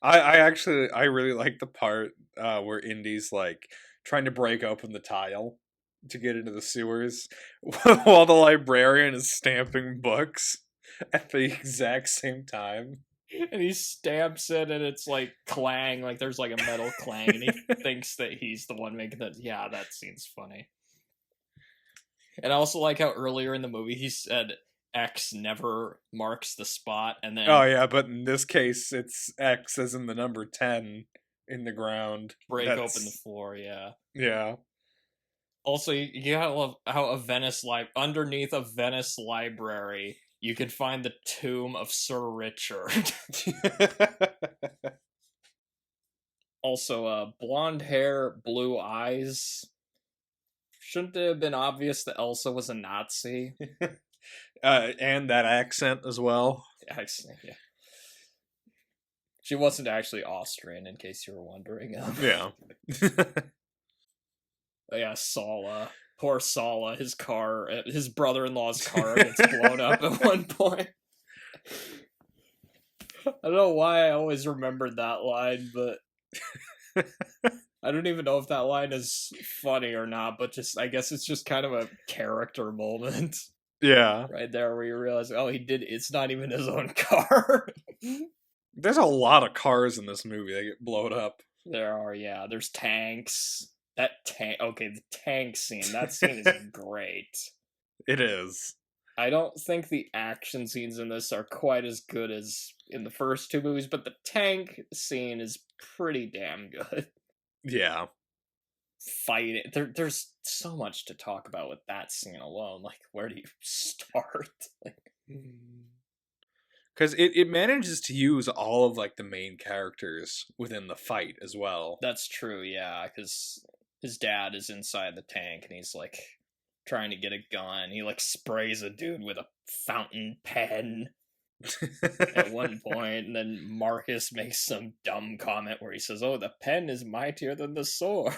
I really like the part where Indy's like trying to break open the tile to get into the sewers while the librarian is stamping books at the exact same time. And he stamps it and it's like clang, like there's like a metal clang, and he thinks that he's the one making that. Yeah, that scene's funny. And I also like how earlier in the movie he said X never marks the spot, and then Oh yeah, but in this case it's X as in the number 10 in the ground. break open the floor. Yeah. Also, you gotta love how underneath a Venice library, you can find the tomb of Sir Richard. Also, blonde hair, blue eyes. Shouldn't it have been obvious that Elsa was a Nazi? And that accent as well. Accent, yeah. She wasn't actually Austrian, in case you were wondering. Yeah. Yeah, Sala. Poor Sala. His brother-in-law's car gets blown up at one point. I don't know why I always remembered that line, but I don't even know if that line is funny or not, but I guess it's just kind of a character moment. Yeah. Right there where you realize, it's not even his own car. There's a lot of cars in this movie that get blown up. There are, yeah. There's tanks. The tank scene. That scene is great. It is. I don't think the action scenes in this are quite as good as in the first two movies, but the tank scene is pretty damn good. Yeah. Fighting. There's so much to talk about with that scene alone. Like, where do you start? Because it manages to use all of like the main characters within the fight as well. That's true, yeah, because his dad is inside the tank and he's like trying to get a gun. He like sprays a dude with a fountain pen at one point, and then Marcus makes some dumb comment where he says, "Oh, the pen is mightier than the sword."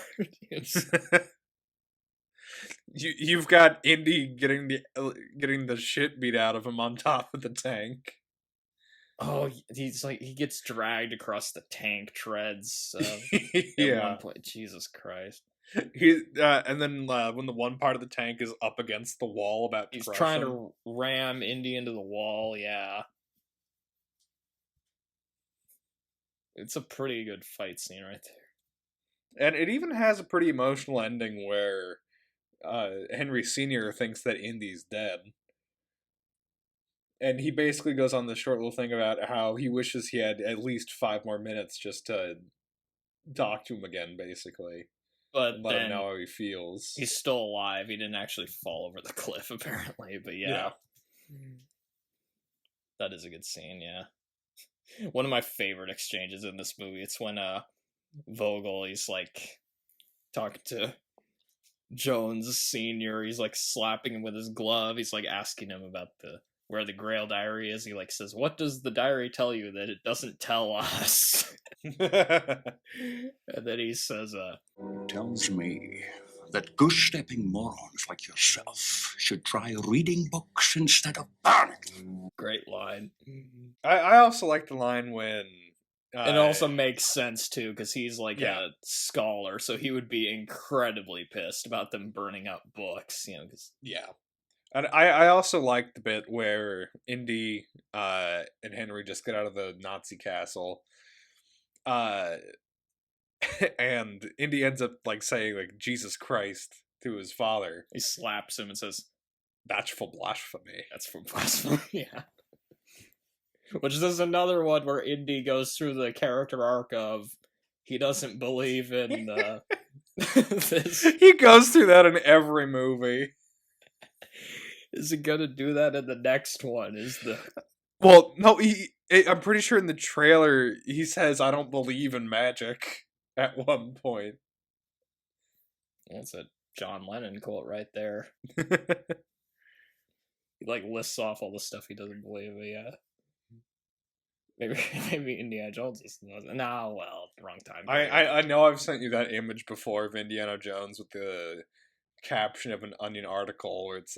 You've got Indy getting the shit beat out of him on top of the tank. Oh, he's like, he gets dragged across the tank treads. Yeah. At one point. Jesus Christ. And then when the one part of the tank is up against the wall about to He's crush trying him. to ram Indy into the wall, yeah. It's a pretty good fight scene right there. And it even has a pretty emotional ending where Henry Sr. thinks that Indy's dead. And he basically goes on this short little thing about how he wishes he had at least 5 more minutes just to talk to him again, basically. But And let then him know how he feels. he's still alive. He didn't actually fall over the cliff, apparently. But yeah. That is a good scene, yeah. One of my favorite exchanges in this movie, it's when Vogel, he's like talking to Jones Sr., he's like slapping him with his glove. He's like asking him about where the Grail diary is. He like says, "What does the diary tell you that it doesn't tell us?" And then he says, Tells me that goose-stepping morons like yourself should try reading books instead of burning. great line. I also like the line when... It also makes sense, too, because he's like Yeah. a scholar, so he would be incredibly pissed about them burning up books, cause... Yeah. And I also like the bit where Indy and Henry just get out of the Nazi castle. And Indy ends up like saying like Jesus Christ to his father. He slaps him and says, That's for blasphemy. "That's for blasphemy." Yeah. Which is another one where Indy goes through the character arc of he doesn't believe in He goes through that in every movie. Is he gonna do that in the next one? Well, no, I'm pretty sure in the trailer he says, "I don't believe in magic" at one point. That's a John Lennon quote right there. He like lists off all the stuff he doesn't believe in. Yeah. Maybe Indiana Jones is no. Well, wrong time. I know I've sent you that image before of Indiana Jones with the caption of an Onion article where it's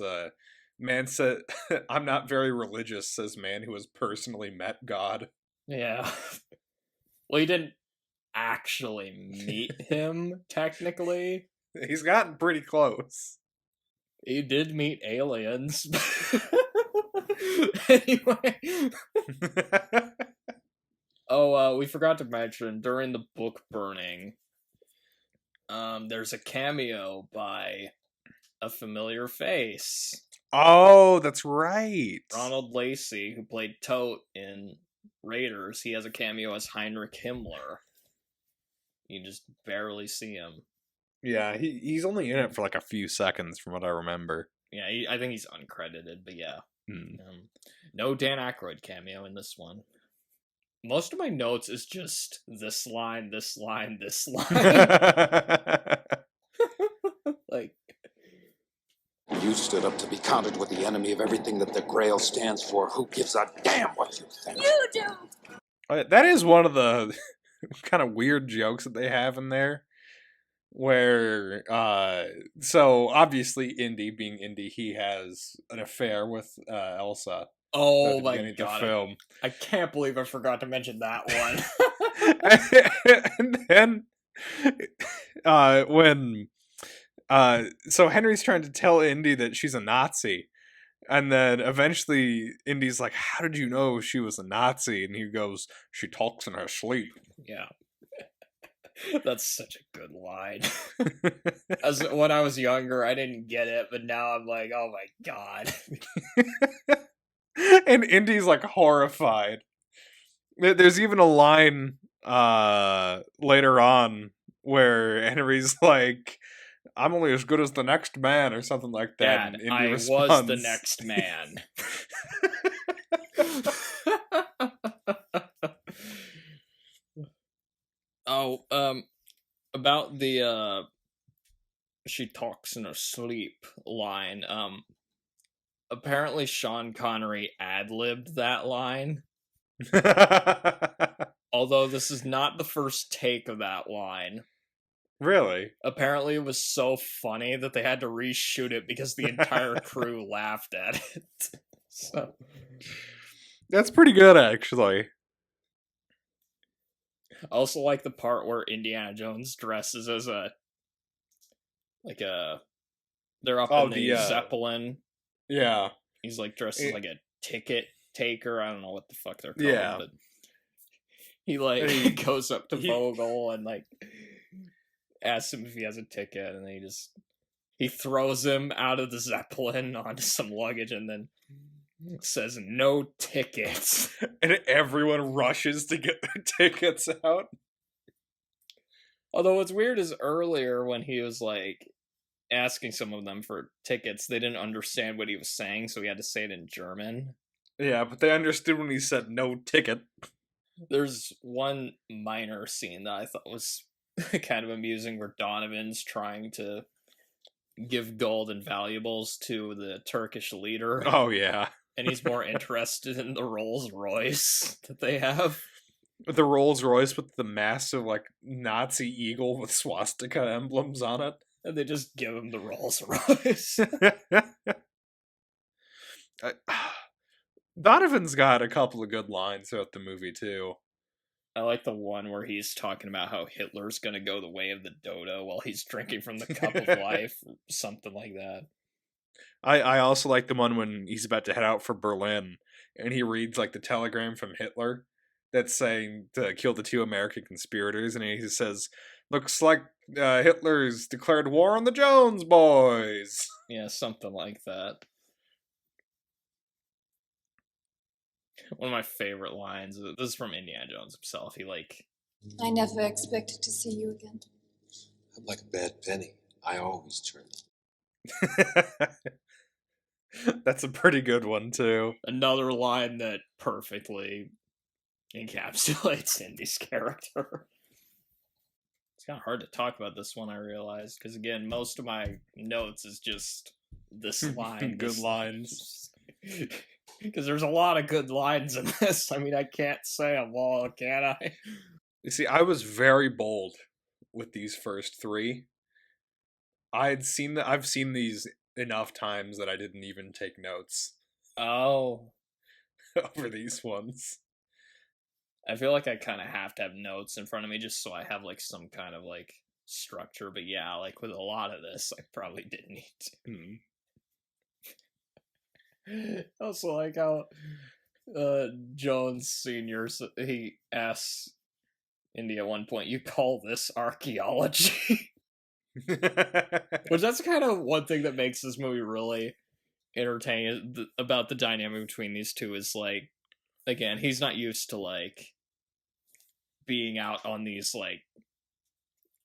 man said, "I'm not very religious," says man who has personally met God. Yeah. Well, he didn't actually meet him technically. He's gotten pretty close. He did meet aliens. Anyway. Oh, we forgot to mention during the book burning, there's a cameo by a familiar face. Oh, that's right. Ronald Lacey, who played Tote in Raiders, he has a cameo as Heinrich Himmler. You just barely see him. Yeah, he's only in it for like a few seconds from what I remember. Yeah, I think he's uncredited, but yeah. No Dan Aykroyd cameo in this one. Most of my notes is just this line, this line, this line. Like, You stood up to be counted with the enemy of everything that the Grail stands for. Who gives a damn what you think? You do! That is one of the kind of weird jokes that they have in there. Where, so obviously Indy, being Indy, he has an affair with Elsa. oh At the my beginning of the god. film. I can't believe I forgot to mention that one. And then, when, so Henry's trying to tell Indy that she's a Nazi. And then eventually Indy's like, "How did you know she was a Nazi?" And he goes, "She talks in her sleep." Yeah. That's such a good line. When I was younger, I didn't get it, but now I'm like, oh my god. And Indy's like horrified. There's even a line later on where Henry's like, "I'm only as good as the next man," or something like that. Dad, and Indy I responds, was the next man. Oh, about the she talks in her sleep line, apparently Sean Connery ad-libbed that line. Although this is not the first take of that line. Really? Apparently it was so funny that they had to reshoot it because the entire crew laughed at it. So That's pretty good, actually. I also like the part where Indiana Jones dresses as they're up in the Zeppelin. Yeah. He's like dressed as like a ticket taker. I don't know what the fuck they're called. Yeah. But he like goes up to Vogel and like asks him if he has a ticket, and then he throws him out of the Zeppelin onto some luggage, and then says no tickets. And everyone rushes to get their tickets out. Although what's weird is earlier when he was like asking some of them for tickets, they didn't understand what he was saying, so he had to say it in German. Yeah, but they understood when he said no ticket. There's one minor scene that I thought was kind of amusing where Donovan's trying to give gold and valuables to the Turkish leader. Oh, yeah. And he's more interested in the Rolls Royce that they have. The Rolls Royce with the massive, like, Nazi eagle with swastika emblems on it. And they just give him the Rolls Royce. Donovan's got a couple of good lines throughout the movie, too. I like the one where he's talking about how Hitler's gonna go the way of the dodo while he's drinking from the cup of life, or something like that. I also like the one when he's about to head out for Berlin, and he reads, like, the telegram from Hitler that's saying to kill the 2 American conspirators, and he says, "Looks like Hitler's declared war on the Jones boys." Yeah, something like that. One of my favorite lines, this is from Indiana Jones himself, he like... I never expected to see you again. I'm like a bad penny. I always turn. That's a pretty good one, too. Another line that perfectly encapsulates Indy's character. It's kind of hard to talk about this one, I realize, because again, most of my notes is just this line. Good lines. Because there's a lot of good lines in this. I mean, I can't say them all, can I? You see, I was very bold with these first three. I've seen these enough times that I didn't even take notes Oh. over these ones. I feel like I kind of have to have notes in front of me just so I have, like, some kind of, like, structure. But yeah, like, with a lot of this, I probably didn't need to. Also, like, how Jones Sr., he asks Indy at one point, "You call this archaeology?" Which that's kind of one thing that makes this movie really entertaining about the dynamic between these two is, like, again, he's not used to, like, being out on these, like,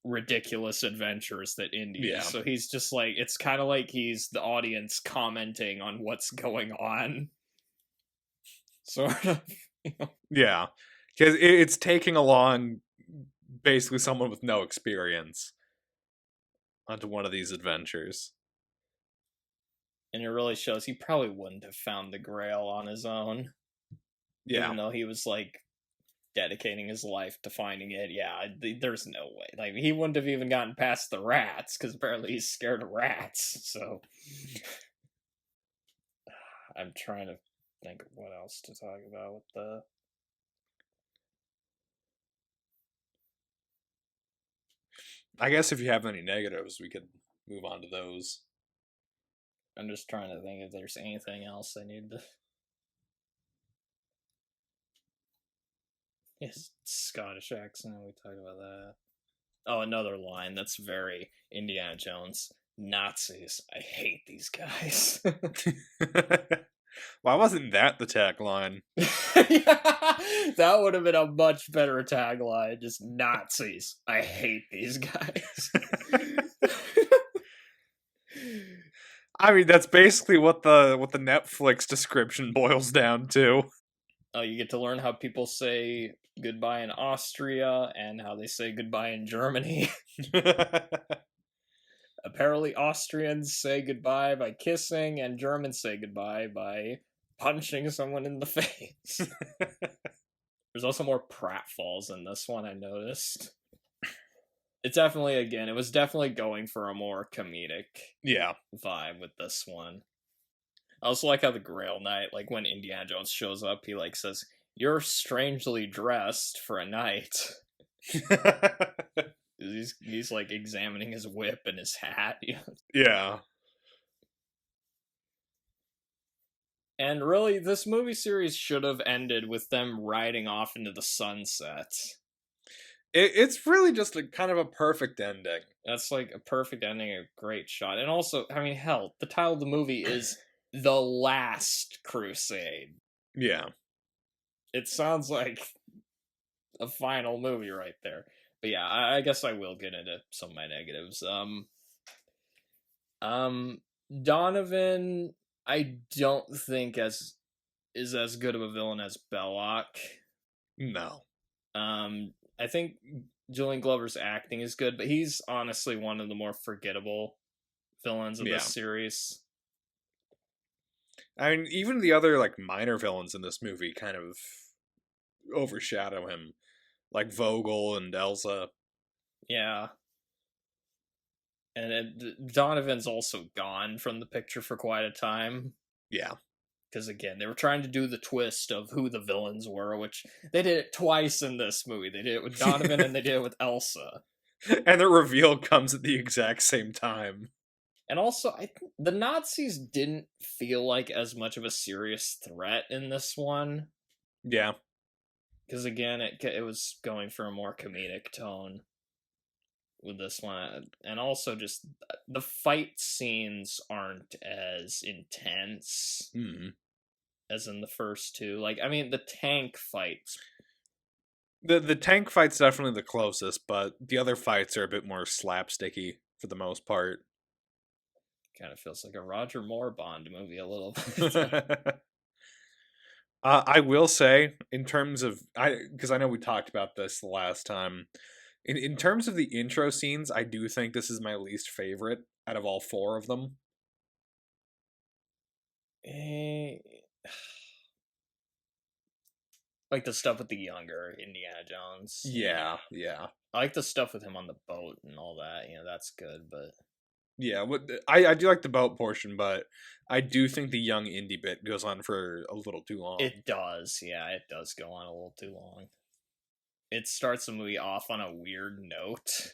ridiculous adventures that Indy is. So he's just, like, it's kind of like he's the audience commenting on what's going on. Sort of. You know? Yeah. Because it's taking along basically someone with no experience onto one of these adventures. And it really shows he probably wouldn't have found the Grail on his own. Yeah. Even though he was, like, dedicating his life to finding it. Yeah, there's no way. Like, he wouldn't have even gotten past the rats, because apparently he's scared of rats, so... I'm trying to think of what else to talk about with the... I guess if you have any negatives, we could move on to those. I'm just trying to think if there's anything else I need to... His Scottish accent, we talked about that. Oh, another line that's very Indiana Jones. Nazis. I hate these guys. Why wasn't that the tagline? Yeah, that would have been a much better tagline. Just Nazis. I hate these guys. I mean, that's basically what the Netflix description boils down to. Oh, you get to learn how people say goodbye in Austria and how they say goodbye in Germany. Apparently, Austrians say goodbye by kissing, and Germans say goodbye by punching someone in the face. There's also more pratfalls in this one, I noticed. It's definitely, again, it was definitely going for a more comedic vibe with this one. I also like how the Grail Knight, like, when Indiana Jones shows up, he, like, says, "You're strangely dressed for a knight." He's like examining his whip and his hat. Yeah. And really, this movie series should have ended with them riding off into the sunset. It's really just a kind of a perfect ending. That's like a perfect ending, a great shot. And also, I mean, hell, the title of the movie is The Last Crusade. Yeah. It sounds like a final movie right there. But yeah, I guess I will get into some of my negatives. Donovan, I don't think is as good of a villain as Belloc. No. I think Julian Glover's acting is good, but he's honestly one of the more forgettable villains in this series. I mean, even the other, like, minor villains in this movie kind of overshadow him. Like Vogel and Elsa. Yeah. And Donovan's also gone from the picture for quite a time. Yeah. Because, again, they were trying to do the twist of who the villains were, which they did it twice in this movie. They did it with Donovan and they did it with Elsa. And the reveal comes at the exact same time. And also, the Nazis didn't feel like as much of a serious threat in this one. Yeah. Because, again, it was going for a more comedic tone with this one. And also, just the fight scenes aren't as intense as in the first two. Like, I mean, the tank fights. The tank fight's definitely the closest, but the other fights are a bit more slapsticky for the most part. Kind of feels like a Roger Moore Bond movie a little bit. I will say, in terms of because I know we talked about this the last time. In terms of the intro scenes, I do think this is my least favorite out of all 4 of them. Like the stuff with the younger Indiana Jones. Yeah. I like the stuff with him on the boat and all that. That's good, but Yeah, I do like the boat portion, but I do think the young Indy bit goes on for a little too long. it does. Yeah, it does go on a little too long. It starts the movie off on a weird note.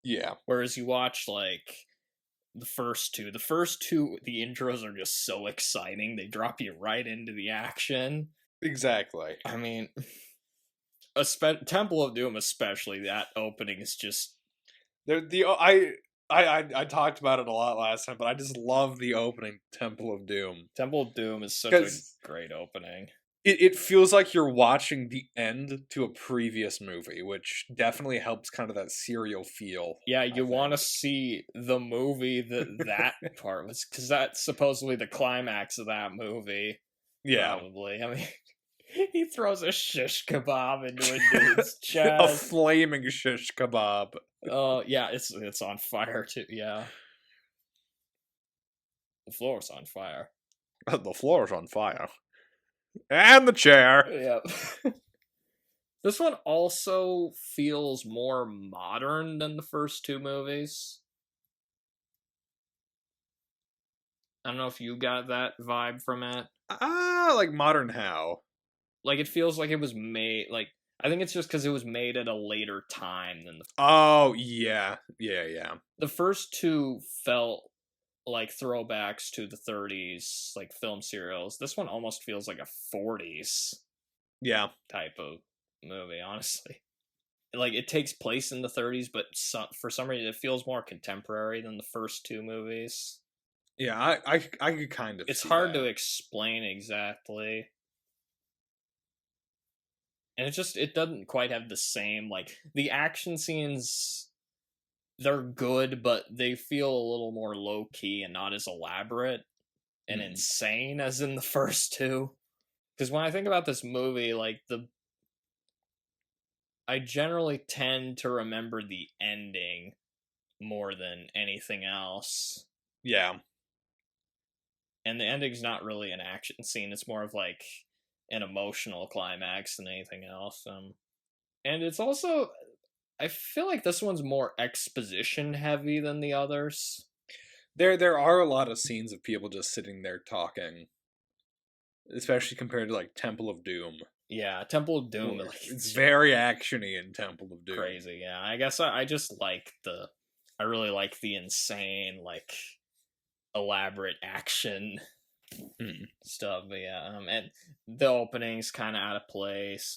Yeah. Whereas you watch, like, the first two, the intros are just so exciting. They drop you right into the action. Exactly. I mean, Temple of Doom especially, that opening is just... I talked about it a lot last time, but I just love the opening Temple of Doom. Temple of Doom is such a great opening. It feels like you're watching the end to a previous movie, which definitely helps kind of that serial feel. Yeah, you want to see the movie that part was, because that's supposedly the climax of that movie. Yeah. Probably. I mean, he throws a shish kebab into a dude's chest. A flaming shish kebab. Oh, yeah, it's on fire too. Yeah. The floor's on fire. The floor's on fire. And the chair. Yeah. This one also feels more modern than the first 2 movies. I don't know if you got that vibe from it. Like modern how? Like, it feels like it was made, like, I think it's just because it was made at a later time than the... Oh, yeah. The first 2 felt like throwbacks to the 30s, like, film serials. This one almost feels like a 40s type of movie, honestly. Like, it takes place in the 30s, but for some reason it feels more contemporary than the first 2 movies. Yeah, I could kind of. It's hard to explain exactly. And it doesn't quite have the same, like, the action scenes, they're good, but they feel a little more low-key and not as elaborate and insane as in the first 2. Because when I think about this movie, like, I generally tend to remember the ending more than anything else. Yeah. And the ending's not really an action scene, it's more of, like, an emotional climax than anything else. And it's also, I feel like this one's more exposition heavy than the others. There are a lot of scenes of people just sitting there talking, especially compared to, like, Temple of Doom. Yeah, Temple of Doom. Like, it's very actiony in Temple of Doom. Crazy, yeah. I guess I just like I really like the insane, like, elaborate action stuff. But yeah, and the opening's kind of out of place.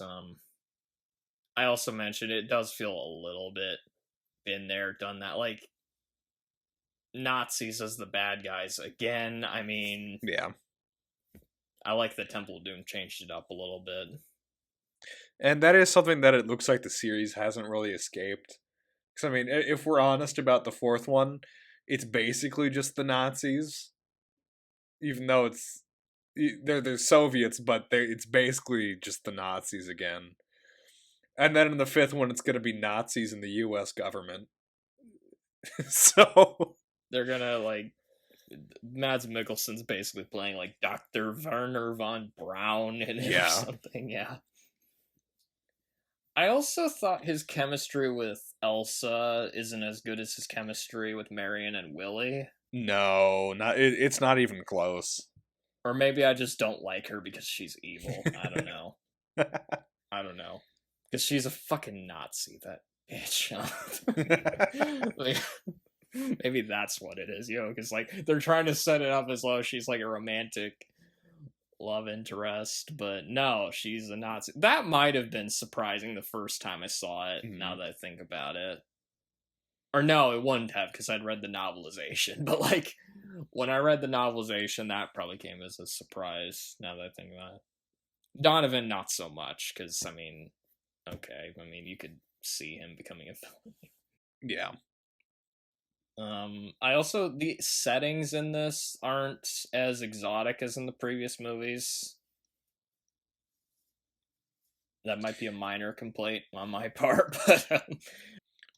I also mentioned it does feel a little bit been there, done that. Like, Nazis as the bad guys again. I mean, yeah. I like the Temple of Doom changed it up a little bit. And that is something that it looks like the series hasn't really escaped. Because, I mean, if we're honest about the 4th one, it's basically just the Nazis. Even though they're Soviets, but it's basically just the Nazis again. And then in the 5th one, it's going to be Nazis in the U.S. government. So they're gonna, like, Mads Mikkelsen's basically playing, like, Dr. Werner von Braun in it or something, yeah. I also thought his chemistry with Elsa isn't as good as his chemistry with Marion and Willie. No, it's not even close. Or maybe I just don't like her because she's evil. I don't know. I don't know. Because she's a fucking Nazi, that bitch. Like, maybe that's what it is, because, like, they're trying to set it up as though she's, like, a romantic love interest, but no, she's a Nazi. That might have been surprising the first time I saw it, now that I think about it. Or no, it wouldn't have, because I'd read the novelization. But, like, when I read the novelization, that probably came as a surprise, now that I think about it. Donovan, not so much, because, I mean, okay. I mean, you could see him becoming a villain. Yeah. I also, the settings in this aren't as exotic as in the previous movies. That might be a minor complaint on my part, but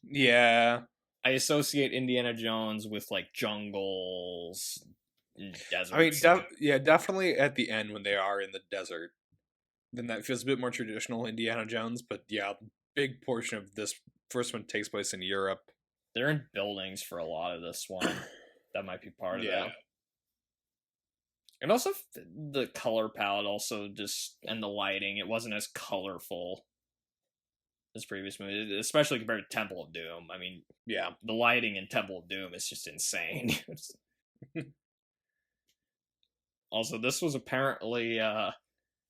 Yeah. I associate Indiana Jones with like jungles, deserts. I mean, definitely at the end when they are in the desert, then that feels a bit more traditional Indiana Jones. But yeah, big portion of this first one takes place in Europe. They're in buildings for a lot of this one. That might be part of it. And also the color palette also just, and the lighting, it wasn't as colorful as previous movies, especially compared to Temple of Doom. I mean, yeah, the lighting in Temple of Doom is just insane. Also, this was apparently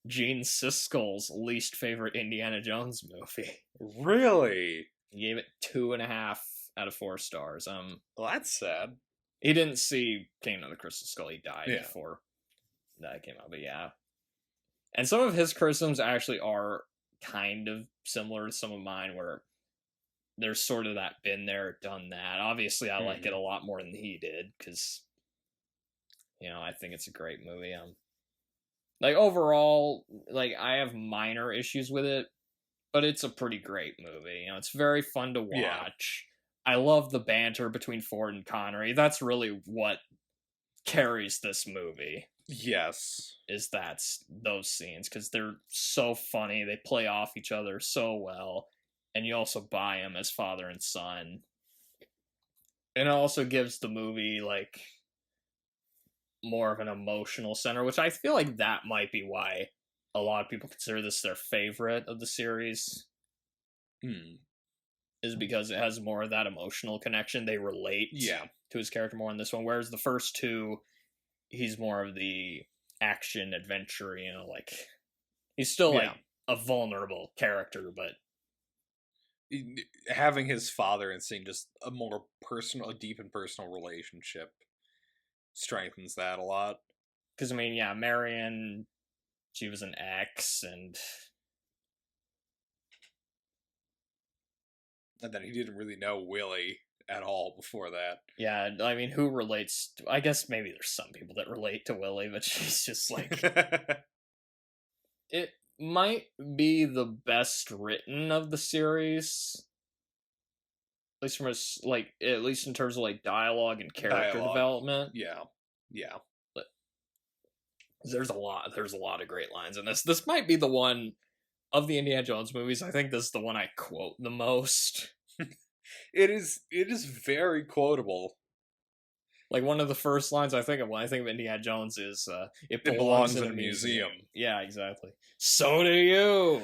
Gene Siskel's least favorite Indiana Jones movie. Really? He gave it 2.5 out of 4 stars. Well, that's sad. He didn't see Kingdom of the Crystal Skull. He died before that came out, but yeah. And some of his criticisms actually are kind of similar to some of mine, where there's sort of that been there, done that. Obviously, I like it a lot more than he did, because, you know, I think it's a great movie. Like, overall, like, I have minor issues with it, but it's a pretty great movie. You know, it's very fun to watch. Yeah. I love the banter between Ford and Connery. That's really what carries this movie. Yes. That's those scenes, because they're so funny. They play off each other so well, and you also buy them as father and son. And it also gives the movie, like, more of an emotional center, which I feel like that might be why a lot of people consider this their favorite of the series. Is because it has more of that emotional connection. They relate to his character more in this one, whereas the first two, he's more of the action adventure, you know, like, he's still like a vulnerable character, but having his father and seeing just a more personal, a deep and personal relationship strengthens that a lot. Because, I mean, yeah, Marion, she was an ex, and then he didn't really know Willie at all before that. Yeah, I mean, who relates to, I guess maybe there's some people that relate to Willie, but she's just like, it might be the best written of the series, at least from at least in terms of like dialogue and character development. Yeah. But there's a lot of great lines in this. This might be the one of the Indiana Jones movies. I think this is the one I quote the most. It is very quotable. Like, one of the first lines I think of when I think of Indiana Jones is, it belongs in a museum. Yeah, exactly. So do you!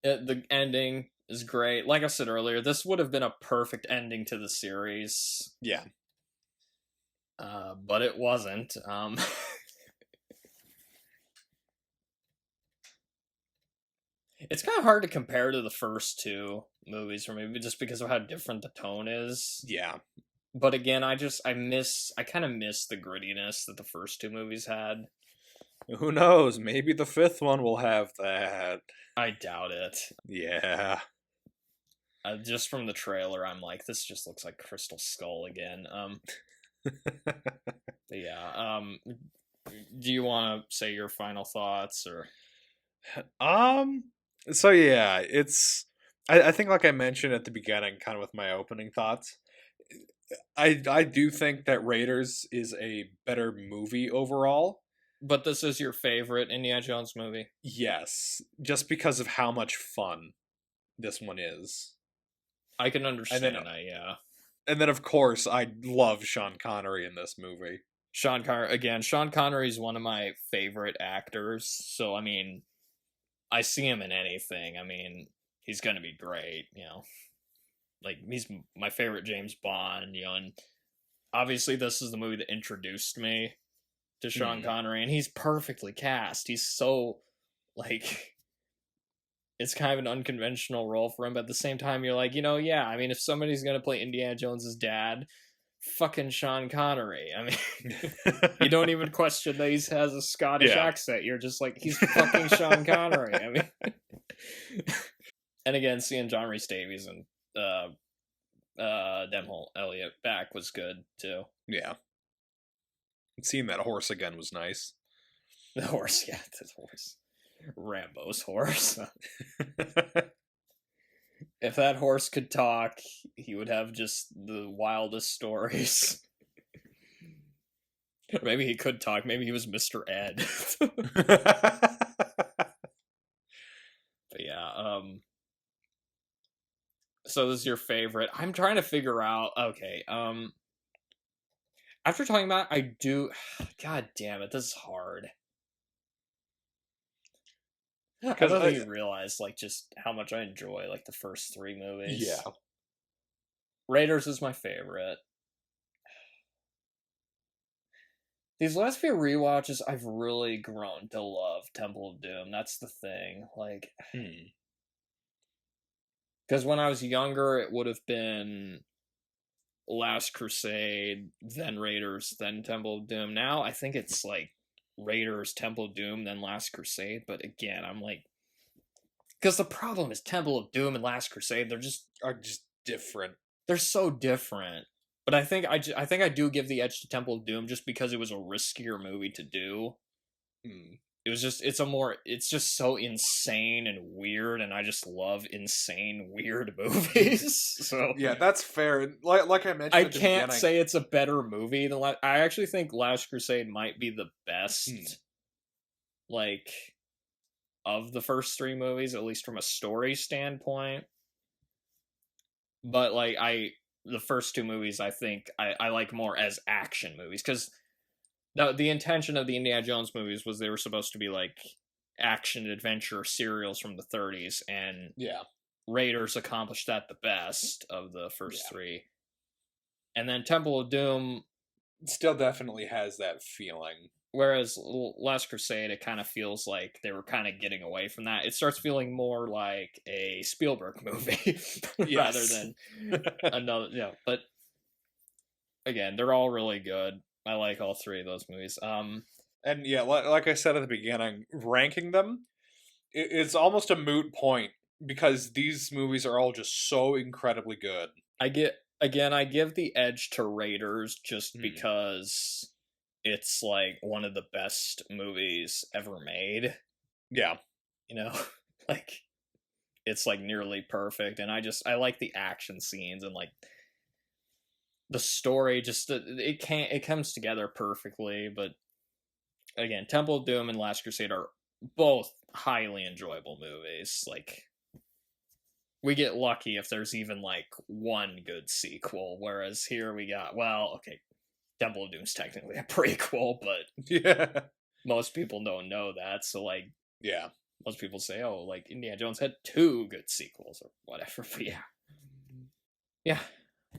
The ending is great. Like I said earlier, this would have been a perfect ending to the series. Yeah. But it wasn't. It's kind of hard to compare to the first two movies for me, just because of how different the tone is. Yeah. But again, I kind of miss the grittiness that the first two movies had. Who knows? Maybe the fifth one will have that. I doubt it. Yeah. Just from the trailer, I'm like, this just looks like Crystal Skull again. But yeah. Do you want to say your final thoughts, or? So yeah, it's. I think, like I mentioned at the beginning, kind of with my opening thoughts, I do think that Raiders is a better movie overall. But this is your favorite Indiana Jones movie? Yes, just because of how much fun this one is. I can understand that, yeah. And then, of course, I love Sean Connery in this movie. Sean Connery is one of my favorite actors, so, I mean, I see him in anything. I mean, he's gonna be great, you know. Like, he's my favorite James Bond, you know, and obviously this is the movie that introduced me to Sean Connery, and he's perfectly cast. He's so, like, it's kind of an unconventional role for him, but at the same time, you're like, you know, yeah, I mean, if somebody's gonna play Indiana Jones's dad, fucking Sean Connery. I mean, you don't even question that he has a Scottish accent. You're just like, he's fucking Sean Connery. I mean, And again, seeing John Rhys Davies and Demhole Elliott back was good too. Yeah. Seeing that horse again was nice. The horse, yeah, the horse. Rambo's horse. If that horse could talk, he would have just the wildest stories. Maybe he could talk. Maybe he was Mr. Ed. But yeah, so this is your favorite. I'm trying to figure out, okay, after talking about it, I do, god damn it, this is hard. I don't think you realize, like, just how much I enjoy, like, the first 3 movies. Yeah. Raiders is my favorite. These last few rewatches, I've really grown to love Temple of Doom. That's the thing. Like, because when I was younger, it would have been Last Crusade, then Raiders, then Temple of Doom. Now, I think it's like Raiders, Temple of Doom, then Last Crusade. But again, I'm like, because the problem is Temple of Doom and Last Crusade, are just different. They're so different. But I think I do give the edge to Temple of Doom just because it was a riskier movie to do. It was just it's just so insane and weird, and I just love insane weird movies. So yeah, that's fair. Like I mentioned, I can't say it's a better movie than I actually think Last Crusade might be the best, like, of the first 3 movies, at least from a story standpoint. But like the first 2 movies, I think I like more as action movies, because the intention of the Indiana Jones movies was they were supposed to be like action adventure serials from the 30s, and Raiders accomplished that the best of the first 3. And then Temple of Doom still definitely has that feeling. Whereas Last Crusade, it kind of feels like they were kind of getting away from that. It starts feeling more like a Spielberg movie rather than another. Yeah, but again, they're all really good. I like all 3 of those movies. And yeah, like I said at the beginning, ranking them, it's almost a moot point because these movies are all just so incredibly good. I give the edge to Raiders just because it's like one of the best movies ever made. Yeah. You know, like, it's like nearly perfect, and I like the action scenes and like the story. Just it comes together perfectly. But again, Temple of Doom and Last Crusade are both highly enjoyable movies. Like, we get lucky if there's even like one good sequel, whereas here we got, well, okay, Temple of Doom's technically a prequel, but most people don't know that. So like, most people say, oh, like Indiana Jones had 2 good sequels or whatever. But yeah,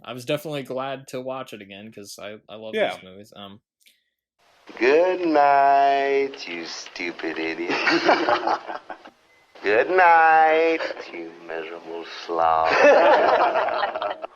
I was definitely glad to watch it again because I love these movies. Good night, you stupid idiot. Good night, you miserable slob.